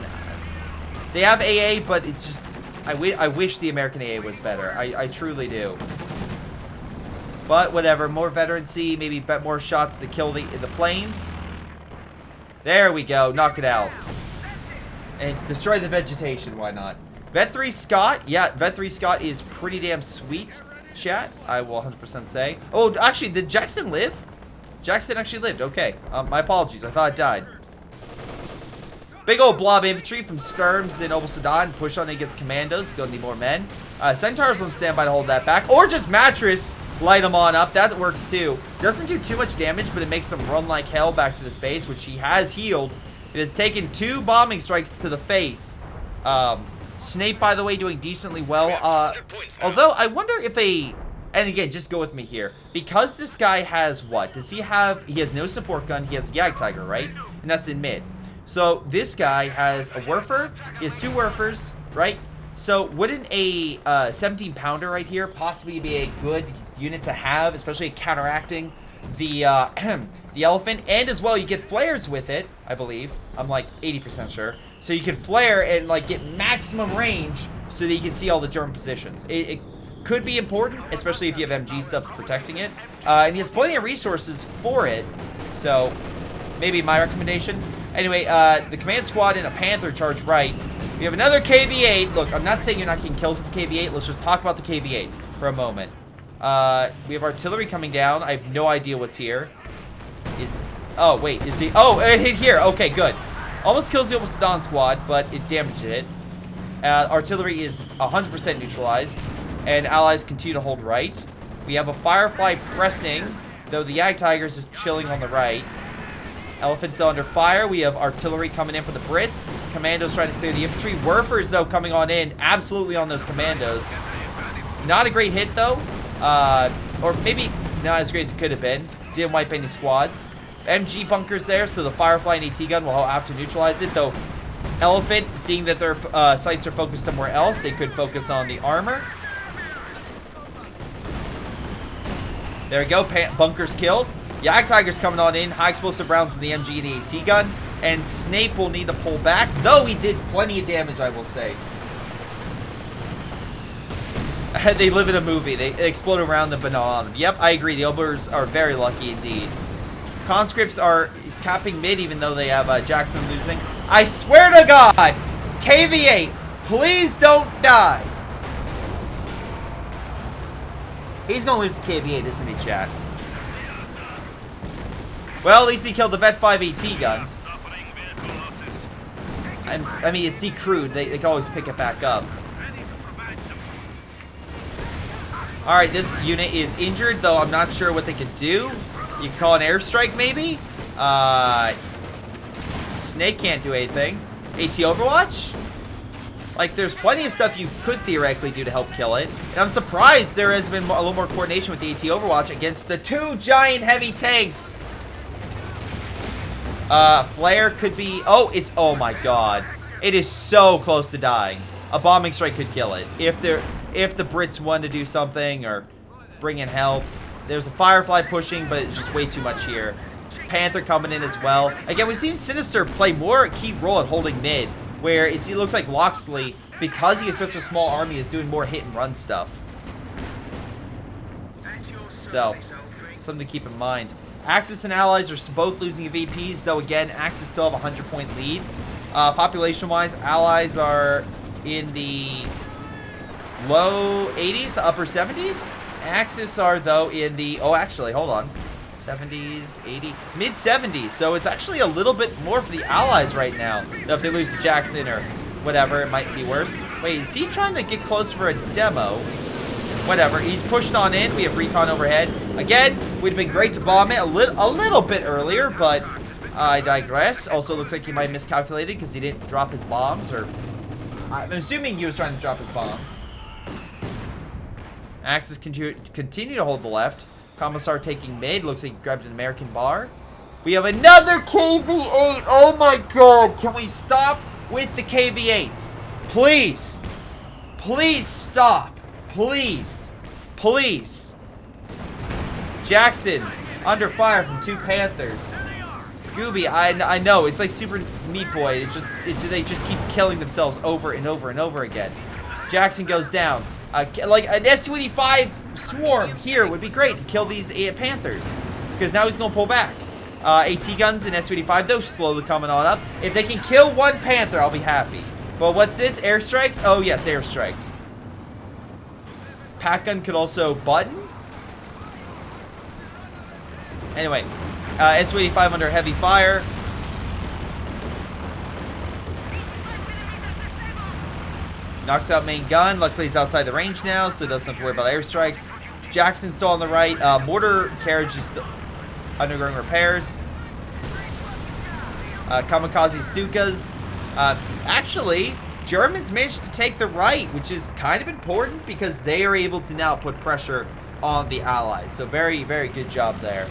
they have AA, but it's just... I wish the American AA was better. I truly do. But whatever. More veterancy, maybe bet more shots to kill the planes. There we go. Knock it out. And destroy the vegetation. Why not? Vet 3 Scott. Yeah, Vet 3 Scott is pretty damn sweet, chat. I will 100% say. Oh, actually, did Jackson live? Jackson actually lived. Okay. My apologies. I thought it died. Big old blob infantry from Sturms in Obel Sudan. Push on against Commandos. Gonna need more men. Centaurs on standby to hold that back. Or just Mattress. Light them on up. That works too. Doesn't do too much damage, but it makes them run like hell back to the space, which he has healed. It has taken 2 bombing strikes to the face. Snape, by the way, doing decently well. Although, I wonder if and again, just go with me here. Because this guy has what? Does he have... He has no support gun. He has a Jagd Tiger, right? And that's in mid. So, this guy has a Werfer. He has 2 Werfers, right? So, wouldn't a 17-pounder right here possibly be a good unit to have, especially counteracting the the Elephant? And as well, you get flares with it, I believe. I'm like 80% sure. So you could flare and like get maximum range so that you can see all the German positions. It could be important, especially if you have MG stuff protecting it. And he has plenty of resources for it. So, maybe my recommendation. Anyway, the command squad in a Panther charge right. We have another KV-8. Look, I'm not saying you're not getting kills with the KV-8. Let's just talk about the KV-8 for a moment. We have artillery coming down. I have no idea what's here. Oh, wait. Is he... Oh, it hit here. Okay, good. Almost kills the Obel Sudan squad, but it damaged it. Artillery is 100% neutralized. And allies continue to hold right. We have a Firefly pressing, though the Jagd Tiger is just chilling on the right. Elephant's still under fire. We have artillery coming in for the Brits. Commandos trying to clear the infantry. Werfers, though, coming on in. Absolutely on those Commandos. Not a great hit, though. Or maybe not as great as it could have been. Didn't wipe any squads. MG bunkers there, so the Firefly and AT gun will have to neutralize it, though. Elephant, seeing that their sights are focused somewhere else, they could focus on the armor. There we go. Bunkers killed. Jagd Tiger's coming on in. High explosive rounds in the MG and the AT gun. And Snape will need to pull back, though he did plenty of damage, I will say. They live in a movie. They explode around them, but not on them. Yep, I agree. The Obers are very lucky indeed. Conscripts are capping mid, even though they have Jackson losing. I swear to God, KV-8, please don't die. He's going to lose to KV-8, isn't he, chat? Well, at least he killed the Vet 5 AT gun. I mean, it's decrewed. They can always pick it back up. Alright, this unit is injured, though I'm not sure what they could do. You can call an airstrike, maybe? Snake can't do anything. AT Overwatch? Like, there's plenty of stuff you could theoretically do to help kill it. And I'm surprised there has been a little more coordination with the AT Overwatch against the 2 giant heavy tanks. Flare could be... Oh my god. It is so close to dying. A bombing strike could kill it. If the Brits want to do something or bring in help. There's a Firefly pushing, but it's just way too much here. Panther coming in as well. Again, we've seen Sinister play more a key role at holding mid, where it looks like Loxley, because he has such a small army, is doing more hit and run stuff. So, something to keep in mind. Axis and Allies are both losing VPs, though again, Axis still have a 100-point lead. Population-wise, Allies are in the low 80s to upper 70s. Axis are, though, in the... Oh, actually, hold on. 70s, 80, mid-70s. So it's actually a little bit more for the Allies right now. Now, if they lose to Jackson or whatever, it might be worse. Wait, is he trying to get close for a demo? Whatever. He's pushed on in. We have recon overhead. Again, would have been great to bomb it a little bit earlier, but I digress. Also, looks like he might have miscalculated because he didn't drop his bombs, or... I'm assuming he was trying to drop his bombs. Axis continue to hold the left. Commissar taking mid. Looks like he grabbed an American bar. We have another KV-8. Oh my god. Can we stop with the KV-8s? Please. Please stop. Please. Please. Jackson under fire from 2 Panthers. Gooby, I know. It's like Super Meat Boy. It's just they just keep killing themselves over and over and over again. Jackson goes down. Like an S-25 swarm here would be great to kill these Panthers, because now he's going to pull back. AT guns and S-25, those slowly coming on up. If they can kill 1 Panther, I'll be happy. But what's this? Airstrikes? Oh, yes, airstrikes. Pack gun could also button. Anyway, S-25 under heavy fire. Knocks out main gun. Luckily, he's outside the range now, so doesn't have to worry about airstrikes. Jackson's still on the right. Mortar carriage is still undergoing repairs. Kamikaze Stukas. Actually, Germans managed to take the right, which is kind of important because they are able to now put pressure on the Allies. So very, very good job there.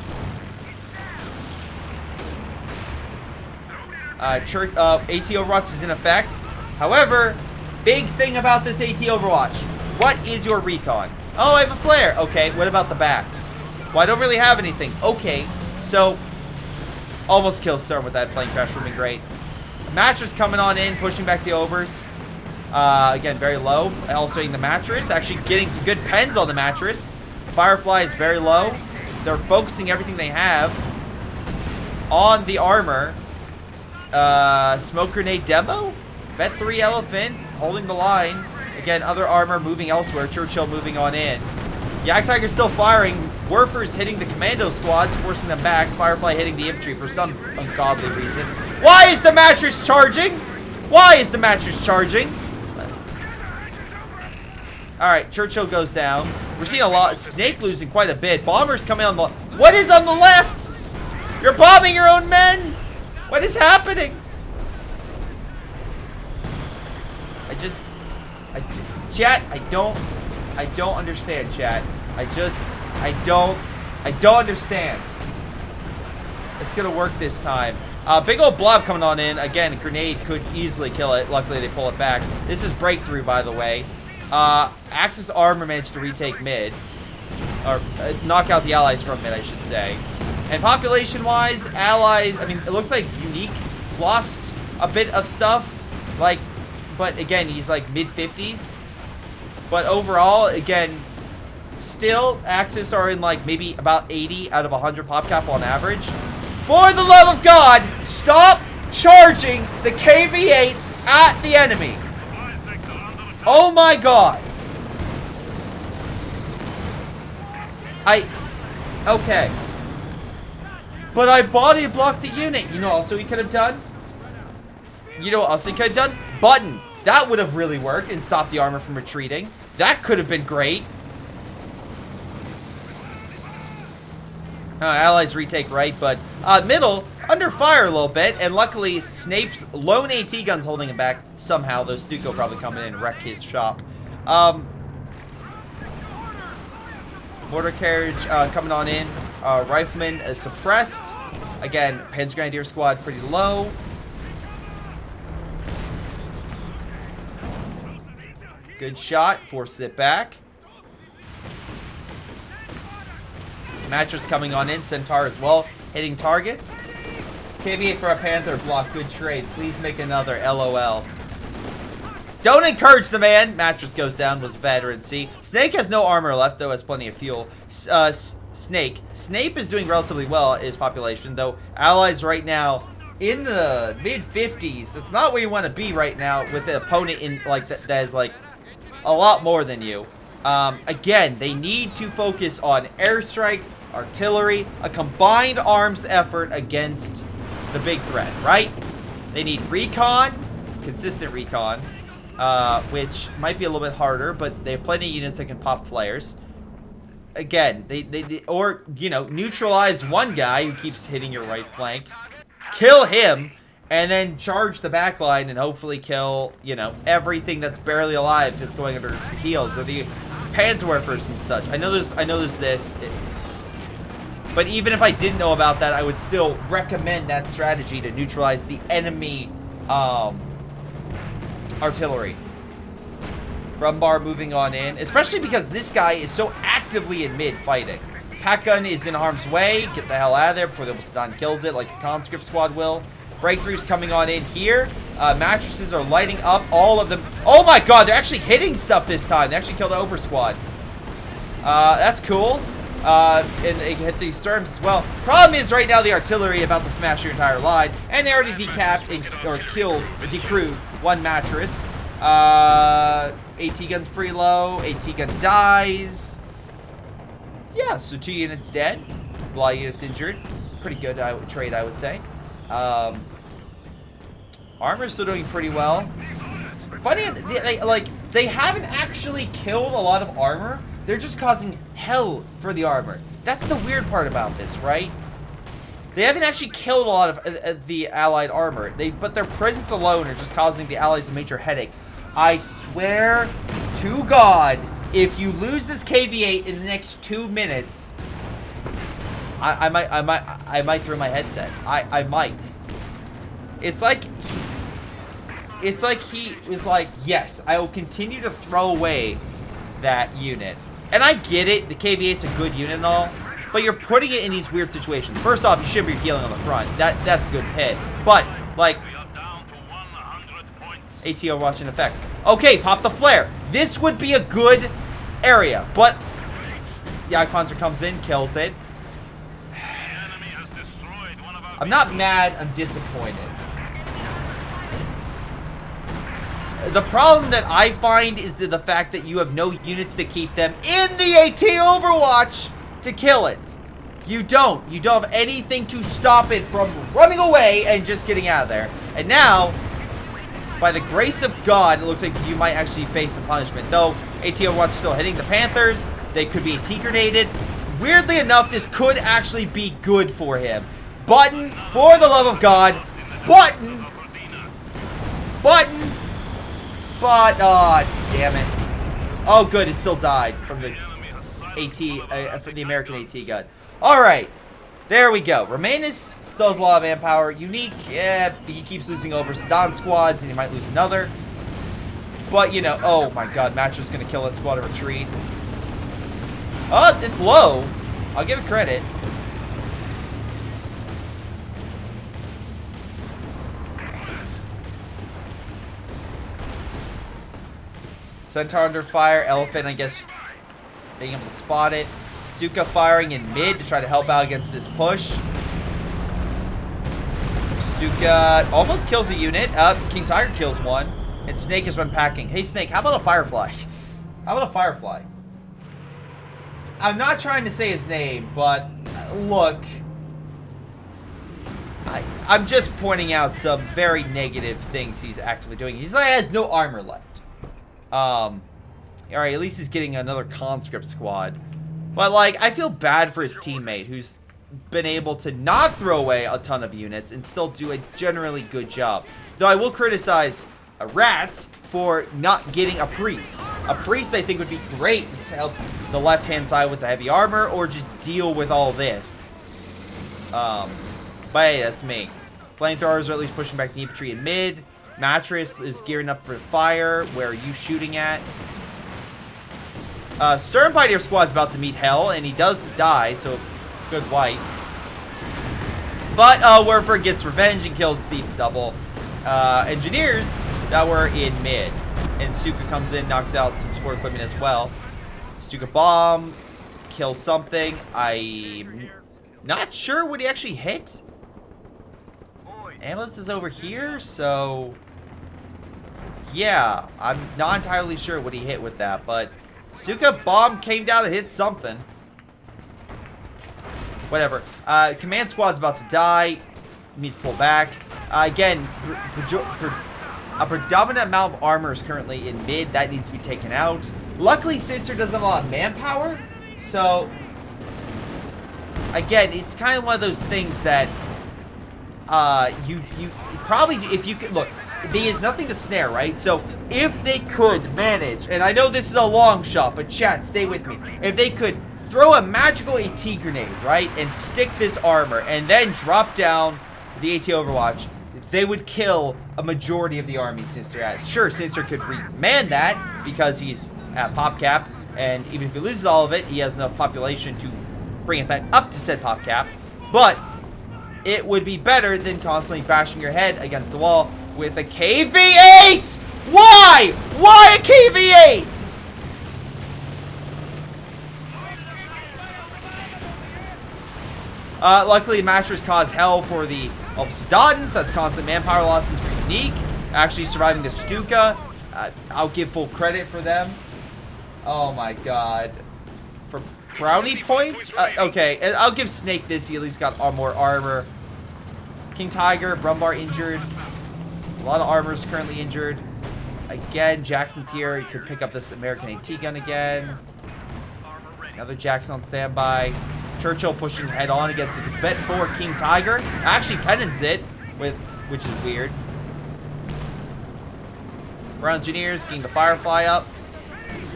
AT Overwatch is in effect. However, big thing about this AT Overwatch. What is your recon? Oh, I have a flare. Okay, what about the back? Well, I don't really have anything. Okay, so almost kill Storm with that plane crash would have been great. Mattress coming on in, pushing back the overs. Again, very low. Also hitting the mattress. Actually getting some good pens on the mattress. Firefly is very low. They're focusing everything they have on the armor. Smoke grenade demo. Vet 3 Elephant holding the line. Again, other armor moving elsewhere. Churchill moving on in. Yak Tiger's still firing. Werfer's hitting the commando squads, forcing them back. Firefly hitting the infantry for some ungodly reason. Why is the mattress charging? Why is the mattress charging? Alright, Churchill goes down. We're seeing a lot. Snake losing quite a bit. Bombers coming on the... What is on the left? You're bombing your own men? What is happening? Chat, I don't understand, chat. I don't understand. It's gonna work this time. Big old blob coming on in. Again, grenade could easily kill it. Luckily, they pull it back. This is breakthrough, by the way. Axis armor managed to retake mid. Or knock out the allies from mid, I should say. And population-wise, allies, I mean, it looks like Unique lost a bit of stuff. Like, but again, he's like mid-50s. But overall, again, still, Axis are in like maybe about 80 out of 100 pop cap on average. For the love of God, stop charging the KV-8 at the enemy. Oh my God. Okay. But I body blocked the unit. You know what also he could have done? You know what else he could have done? Button. That would have really worked and stopped the armor from retreating. That could have been great. Allies retake right, but middle, under fire a little bit, and luckily Snape's lone AT gun's holding him back somehow, though Stuco probably come in and wreck his shop. Mortar carriage coming on in. Rifleman is suppressed. Again, Panzer Grenadier squad pretty low. Good shot, forces it back. Mattress coming on in, Centaur as well, hitting targets. KV for a Panther block, good trade. Please make another, LOL. Don't encourage the man. Mattress goes down, was veteran C. Snake has no armor left, though has plenty of fuel. Snake. Snape is doing relatively well, his population, though allies right now in the mid-50s. That's not where you want to be right now with an opponent in like that is like a lot more than you. Again, they need to focus on airstrikes, artillery, a combined arms effort against the big threat, right? They need recon, consistent recon, which might be a little bit harder, but they have plenty of units that can pop flares. Again, or, you know, neutralize one guy who keeps hitting your right flank, kill him, and then charge the back line and hopefully kill, you know, everything that's barely alive that's going under heels, or the Panzerwerfers and such. I know there's this, but even if I didn't know about that, I would still recommend that strategy to neutralize the enemy artillery. Rumbar moving on in, especially because this guy is so actively in mid fighting. Pack gun is in harm's way. Get the hell out of there before the Wastadon kills it like a conscript squad will. Breakthroughs coming on in here. Mattresses are lighting up all of them. Oh my god, they're actually hitting stuff this time. They actually killed an Ober squad. That's cool. And they hit these storms as well. Problem is right now the artillery about to smash your entire line. And they already decapped or killed, decrewed one mattress. AT gun's pretty low. AT gun dies. Yeah, so 2 units dead. A lot of units injured. Pretty good trade, I would say. Armor's still doing pretty well. Funny, they haven't actually killed a lot of armor. They're just causing hell for the armor. That's the weird part about this, right? They haven't actually killed a lot of the allied armor. But their presence alone are just causing the allies a major headache. I swear to God, if you lose this KV-8 in the next 2 minutes, I might throw my headset. I might. It's like he was like, yes, I will continue to throw away that unit. And I get it, the KV-8's a good unit and all, but you're putting it in these weird situations. First off, you should be healing on the front. That's a good hit. But, like, ATO watching effect. Okay, pop the flare. This would be a good area, but the Iconizer comes in, kills it. I'm not mad, I'm disappointed. The problem that I find is the fact that you have no units to keep them in the AT Overwatch to kill it. You don't have anything to stop it from running away and just getting out of there. And now, by the grace of God, it looks like you might actually face some punishment. Though, AT Overwatch is still hitting the Panthers. They could be AT grenaded. Weirdly enough, this could actually be good for him. Button, for the love of God. Button. Button. But, damn it. Oh, good, it still died from the AT, from the American AT gun. Alright, there we go. Romanus still has a lot of manpower. Unique, yeah, he keeps losing over Sedan squads, and he might lose another. But, you know, oh my god, Match is going to kill that squad of retreat. Oh, it's low. I'll give it credit. Centaur under fire. Elephant, I guess, being able to spot it. Stuka firing in mid to try to help out against this push. Stuka almost kills a unit. King Tiger kills one. And Snake is run packing. Hey, Snake, how about a Firefly? How about a Firefly? I'm not trying to say his name, but look. I'm just pointing out some very negative things he's actively doing. He has no armor left. Alright, at least he's getting another conscript squad. But, like, I feel bad for his teammate who's been able to not throw away a ton of units and still do a generally good job. Though I will criticize Rats for not getting a priest. A priest I think would be great to help the left-hand side with the heavy armor or just deal with all this. But hey, that's me. Flamethrowers are at least pushing back the infantry in mid. Mattress is gearing up for fire. Where are you shooting at? Stern Pioneer Squad's about to meet hell, and he does die, so good white. But Werfer gets revenge and kills the double engineers that were in mid. And Stuka comes in, knocks out some support equipment as well. Stuka bomb, kills something. I'm not sure what he actually hit. Ambulance is over here, so yeah, I'm not entirely sure what he hit with that, but Stuka bomb came down and hit something. Whatever. Command squad's about to die. Needs to pull back. Again, a predominant amount of armor is currently in mid. That needs to be taken out. Luckily, Sister doesn't have a lot of manpower. So, again, it's kind of one of those things that you probably, if you could, look, there is nothing to snare, right? So, if they could manage, and I know this is a long shot, but chat, stay with me. If they could throw a magical AT grenade, right, and stick this armor, and then drop down the AT Overwatch, they would kill a majority of the army Sinister has. Sure, Sinister could remand that because he's at pop cap, and even if he loses all of it, he has enough population to bring it back up to said pop cap. But it would be better than constantly bashing your head against the wall with a KV-8! Why? Why a KV-8? Luckily, Matchers cause hell for the Obsidians. That's constant manpower losses for Unique. Actually surviving the Stuka. I'll give full credit for them. Oh my god. For brownie points? Okay, I'll give Snake this. He at least got more armor. King Tiger, Brumbar injured. A lot of armor is currently injured. Again, Jackson's here. He could pick up this American AT gun again. Another Jackson on standby. Churchill pushing head on against a bet for King Tiger. Actually penance it, which is weird. Ground Engineers getting the Firefly up.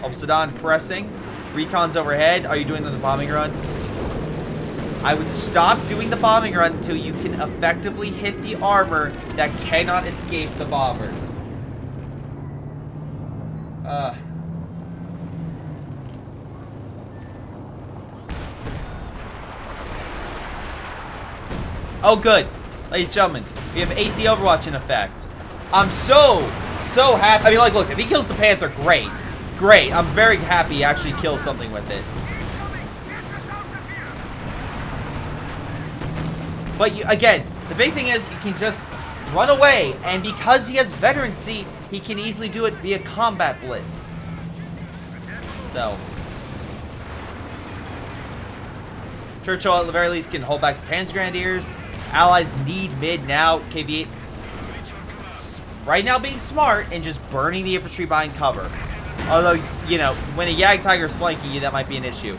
Obsidian pressing. Recon's overhead. Are you doing the bombing run? I would stop doing the bombing run until you can effectively hit the armor that cannot escape the bombers. Oh, good. Ladies and gentlemen, we have AT Overwatch in effect. I'm so happy. I mean, like, look, if he kills the Panther, great. Great. I'm very happy he actually kills something with it. But, again, the big thing is you can just run away. And because he has veterancy, he can easily do it via combat blitz. So. Churchill, at the very least, can hold back the Panzer Grenadiers. Allies need mid now. KV-8 right now being smart and just burning the infantry behind cover. Although, you know, when a Yag Tiger is flanking you, that might be an issue.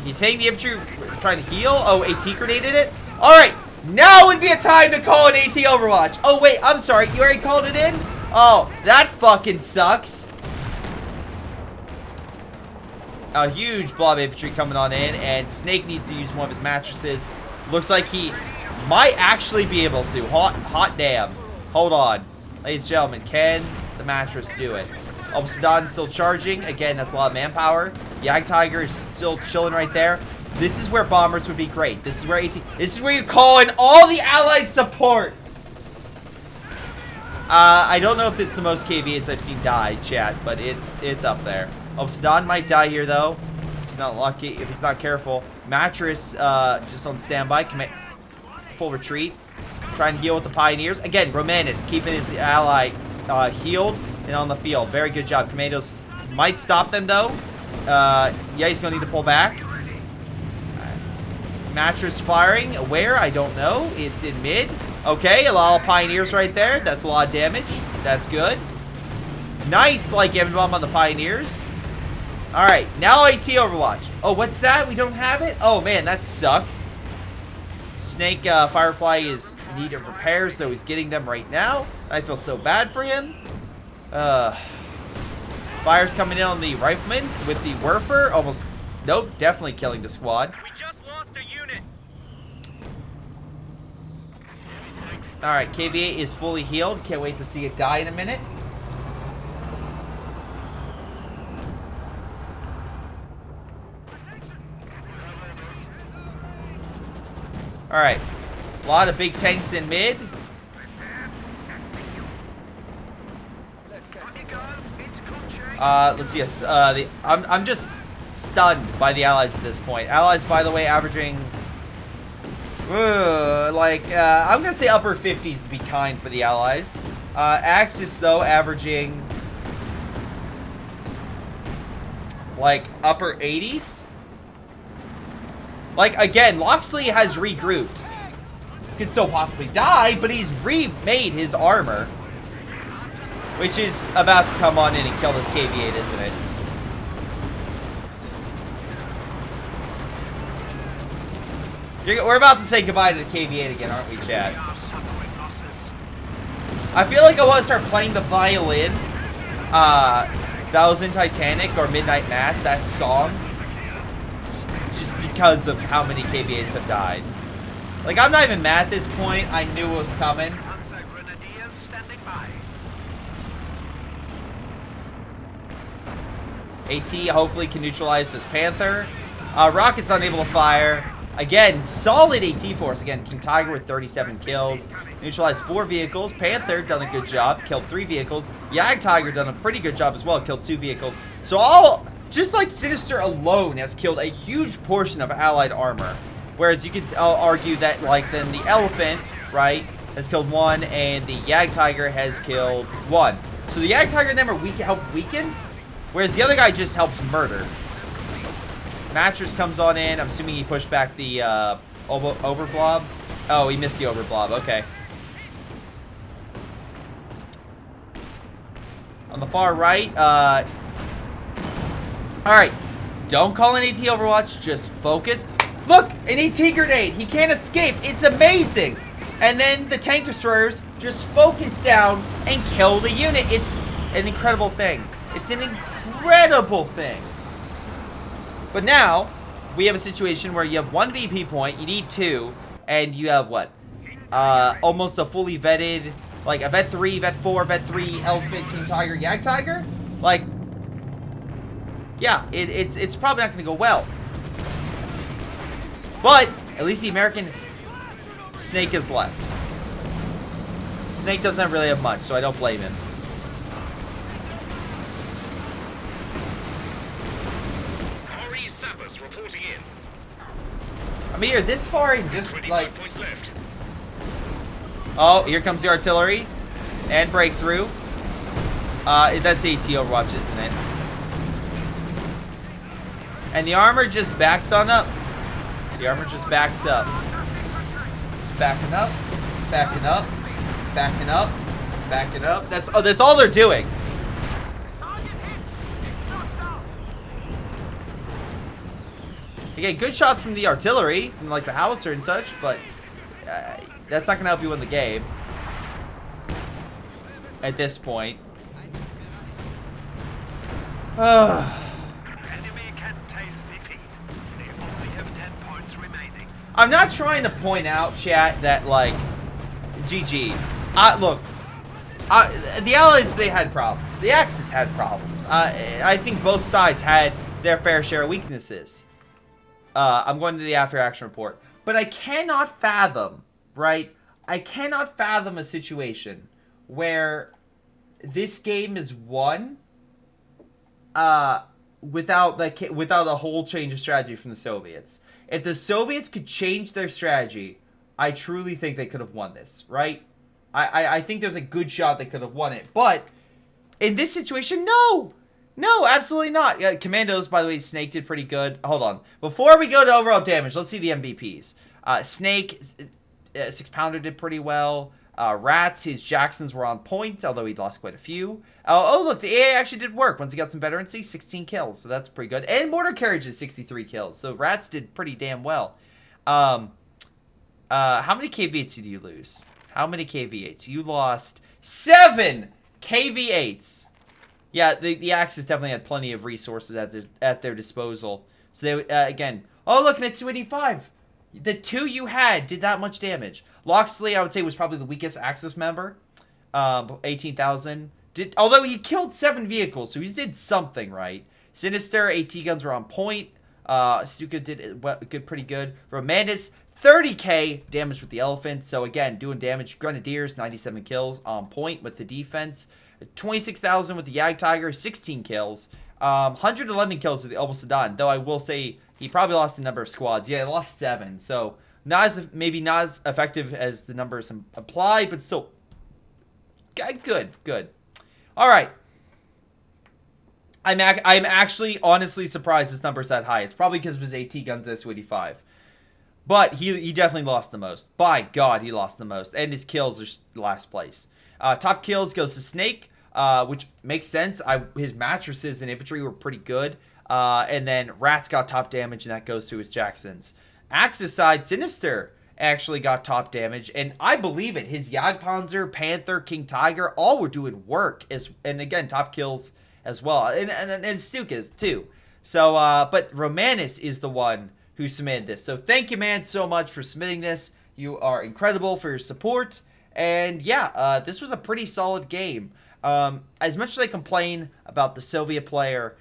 He's hitting the infantry, trying to heal. Oh, AT grenaded it. All right, now would be a time to call an AT Overwatch. Oh, wait, I'm sorry. You already called it in? Oh, that fucking sucks. A huge blob infantry coming on in, and Snake needs to use one of his mattresses. Looks like he might actually be able to. Hot damn. Hold on. Ladies and gentlemen, can the mattress do it? Obsidian still charging. Again, that's a lot of manpower. Yag Tiger is still chilling right there. This is where bombers would be great. This is where this is where you call in all the allied support. I don't know if it's the most KV-8s I've seen die, chat, but it's up there. Obsidian might die here, though. If he's not lucky, if he's not careful. Mattress just on standby. Full retreat. Trying to heal with the Pioneers. Again, Romanus keeping his ally healed and on the field. Very good job. Commandos might stop them, though. Yeah, he's going to need to pull back. Mattress firing. Where? I don't know. It's in mid. Okay, a lot of Pioneers right there. That's a lot of damage. That's good. Nice, like, Gamma Bomb on the Pioneers. Alright, now AT Overwatch. Oh, what's that? We don't have it? Oh, man, that sucks. Snake Firefly is in need of repairs, though he's getting them right now. I feel so bad for him. Fire's coming in on the Rifleman with the Werfer. Almost, nope, definitely killing the squad. We just lost a unit. Alright, KV-8 is fully healed. Can't wait to see it die in a minute. Alright. A lot of big tanks in mid. Let's see. I'm just stunned by the allies at this point. Allies, by the way, averaging I'm gonna say upper 50s to be kind for the allies. Axis, though, averaging like upper 80s. Like, again, Locksley has regrouped. Could still possibly die, but he's remade his armor, which is about to come on in and kill this KV-8, isn't it? We're about to say goodbye to the KV-8 again, aren't we, Chad? I feel like I want to start playing the violin that was in Titanic or Midnight Mass, that song, just because of how many KV-8s have died. Like, I'm not even mad at this point. I knew it was coming. AT hopefully can neutralize this Panther. Rocket's unable to fire. Again, solid AT force. Again, King Tiger with 37 kills. Neutralized 4 vehicles. Panther done a good job. Killed 3 vehicles. Yag Tiger done a pretty good job as well. Killed 2 vehicles. So just like Sinister alone has killed a huge portion of allied armor. Whereas you could argue that, like, then the Elephant, right, has killed 1, and the Yag Tiger has killed 1. So the Yag Tiger and them are help weaken, whereas the other guy just helps murder. Mattress comes on in. I'm assuming he pushed back the overblob. Oh, he missed the overblob. Okay. On the far right, alright. Don't call an AT Overwatch. Just focus. Look! An AT grenade! He can't escape! It's amazing! And then the tank destroyers just focus down and kill the unit. It's an incredible thing. It's an incredible thing. But now, we have a situation where you have 1 VP point, you need 2, and you have what? Almost a fully vetted, like a Vet 3, Vet 4, Vet 3, Elephant, King Tiger, Yag Tiger? Like, yeah, it's probably not going to go well. But, at least the American Snake is left. Snake doesn't really have much, so I don't blame him. I mean, you're this far and just like... Oh, here comes the artillery. And breakthrough. That's AT Overwatch, isn't it? And the armor just backs on up. The armor just backs up. Just backing up. Backing up. Backing up. Backing up. That's all they're doing. Again, good shots from the artillery, from like the howitzer and such, but that's not going to help you win the game at this point. I'm not trying to point out, chat, that like, GG. Look, the Allies, they had problems. The Axis had problems. I think both sides had their fair share of weaknesses. I'm going to the after action report. But I cannot fathom, right? I cannot fathom a situation where this game is won without a whole change of strategy from the Soviets. If the Soviets could change their strategy, I truly think they could have won this, right? I think there's a good shot they could have won it. But in this situation, no! No, absolutely not. Commandos, by the way, Snake did pretty good. Hold on. Before we go to overall damage, let's see the MVPs. Snake, 6-pounder did pretty well. Rats, his Jacksons were on point, although he lost quite a few. Oh, look, the AA actually did work. Once he got some veterancy, 16 kills, so that's pretty good. And Mortar Carriages, 63 kills, so Rats did pretty damn well. How many KV8s did you lose? How many KV8s? You lost 7 KV8s. Yeah, the Axis definitely had plenty of resources at their disposal. So they again. Oh, look, and it's 285. The 2 you had did that much damage. Loxley, I would say, was probably the weakest Axis member. 18,000. Although he killed 7 vehicles, so he did something right. Sinister, AT guns were on point. Stuka did pretty good. Romanus, 30k damage with the elephant. So again, doing damage. Grenadiers, 97 kills on point with the defense. 26,000 with the Yag Tiger, 16 kills. 111 kills with the Almost done. Though I will say he probably lost a number of squads. Yeah, he lost 7. So maybe not as effective as the numbers imply, but still good. All right. I'm actually honestly surprised this number's that high. It's probably because of his AT guns at 285. But he definitely lost the most. By God, he lost the most. And his kills are last place. Top kills goes to Snake, which makes sense. His mattresses and infantry were pretty good. And then Rats got top damage, and that goes to his Jacksons. Axis side, Sinister actually got top damage, and I believe it. His Jagdpanzer, Panther, King Tiger, all were doing work. And again, top kills as well. And Stukas, too. So, but Romanus is the one who submitted this. So thank you, man, so much for submitting this. You are incredible for your support. And yeah, this was a pretty solid game. As much as I complain about the Soviet player,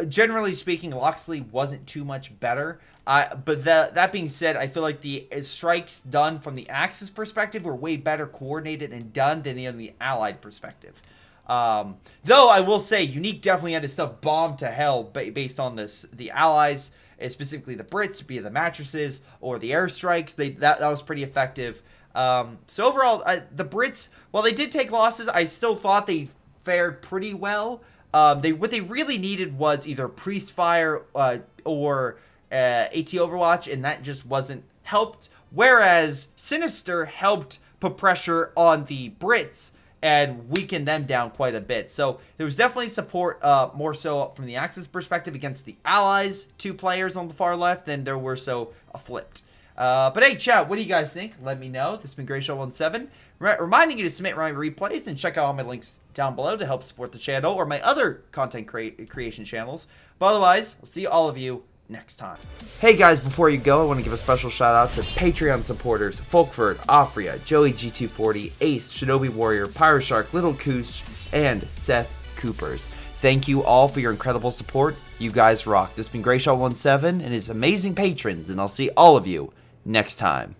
generally speaking, Loxley wasn't too much better. But that being said, I feel like the strikes done from the Axis perspective were way better coordinated and done than the Allied perspective. Though I will say, Unique definitely had his stuff bombed to hell based on the Allies, specifically the Brits, be it the mattresses or the airstrikes. That was pretty effective. So overall, the Brits, while they did take losses, I still thought they fared pretty well. What they really needed was either Priest Fire or AT Overwatch, and that just wasn't helped. Whereas Sinister helped put pressure on the Brits and weaken them down quite a bit. So there was definitely support, more so from the Axis perspective against the Allies, 2 players on the far left, than there were so flipped. But hey, chat, what do you guys think? Let me know. This has been greyshot17. Reminding you to submit my replays and check out all my links down below to help support the channel or my other content creation channels. But otherwise, I'll see all of you next time. Hey guys, before you go, I want to give a special shout out to Patreon supporters Folkvard, Aphyria, Joey G240, Ace, ShinobiWarrior, Pyroshark, Little Kuipers, and Seth Kuipers. Thank you all for your incredible support. You guys rock. This has been greyshot17 and his amazing patrons, and I'll see all of you next time.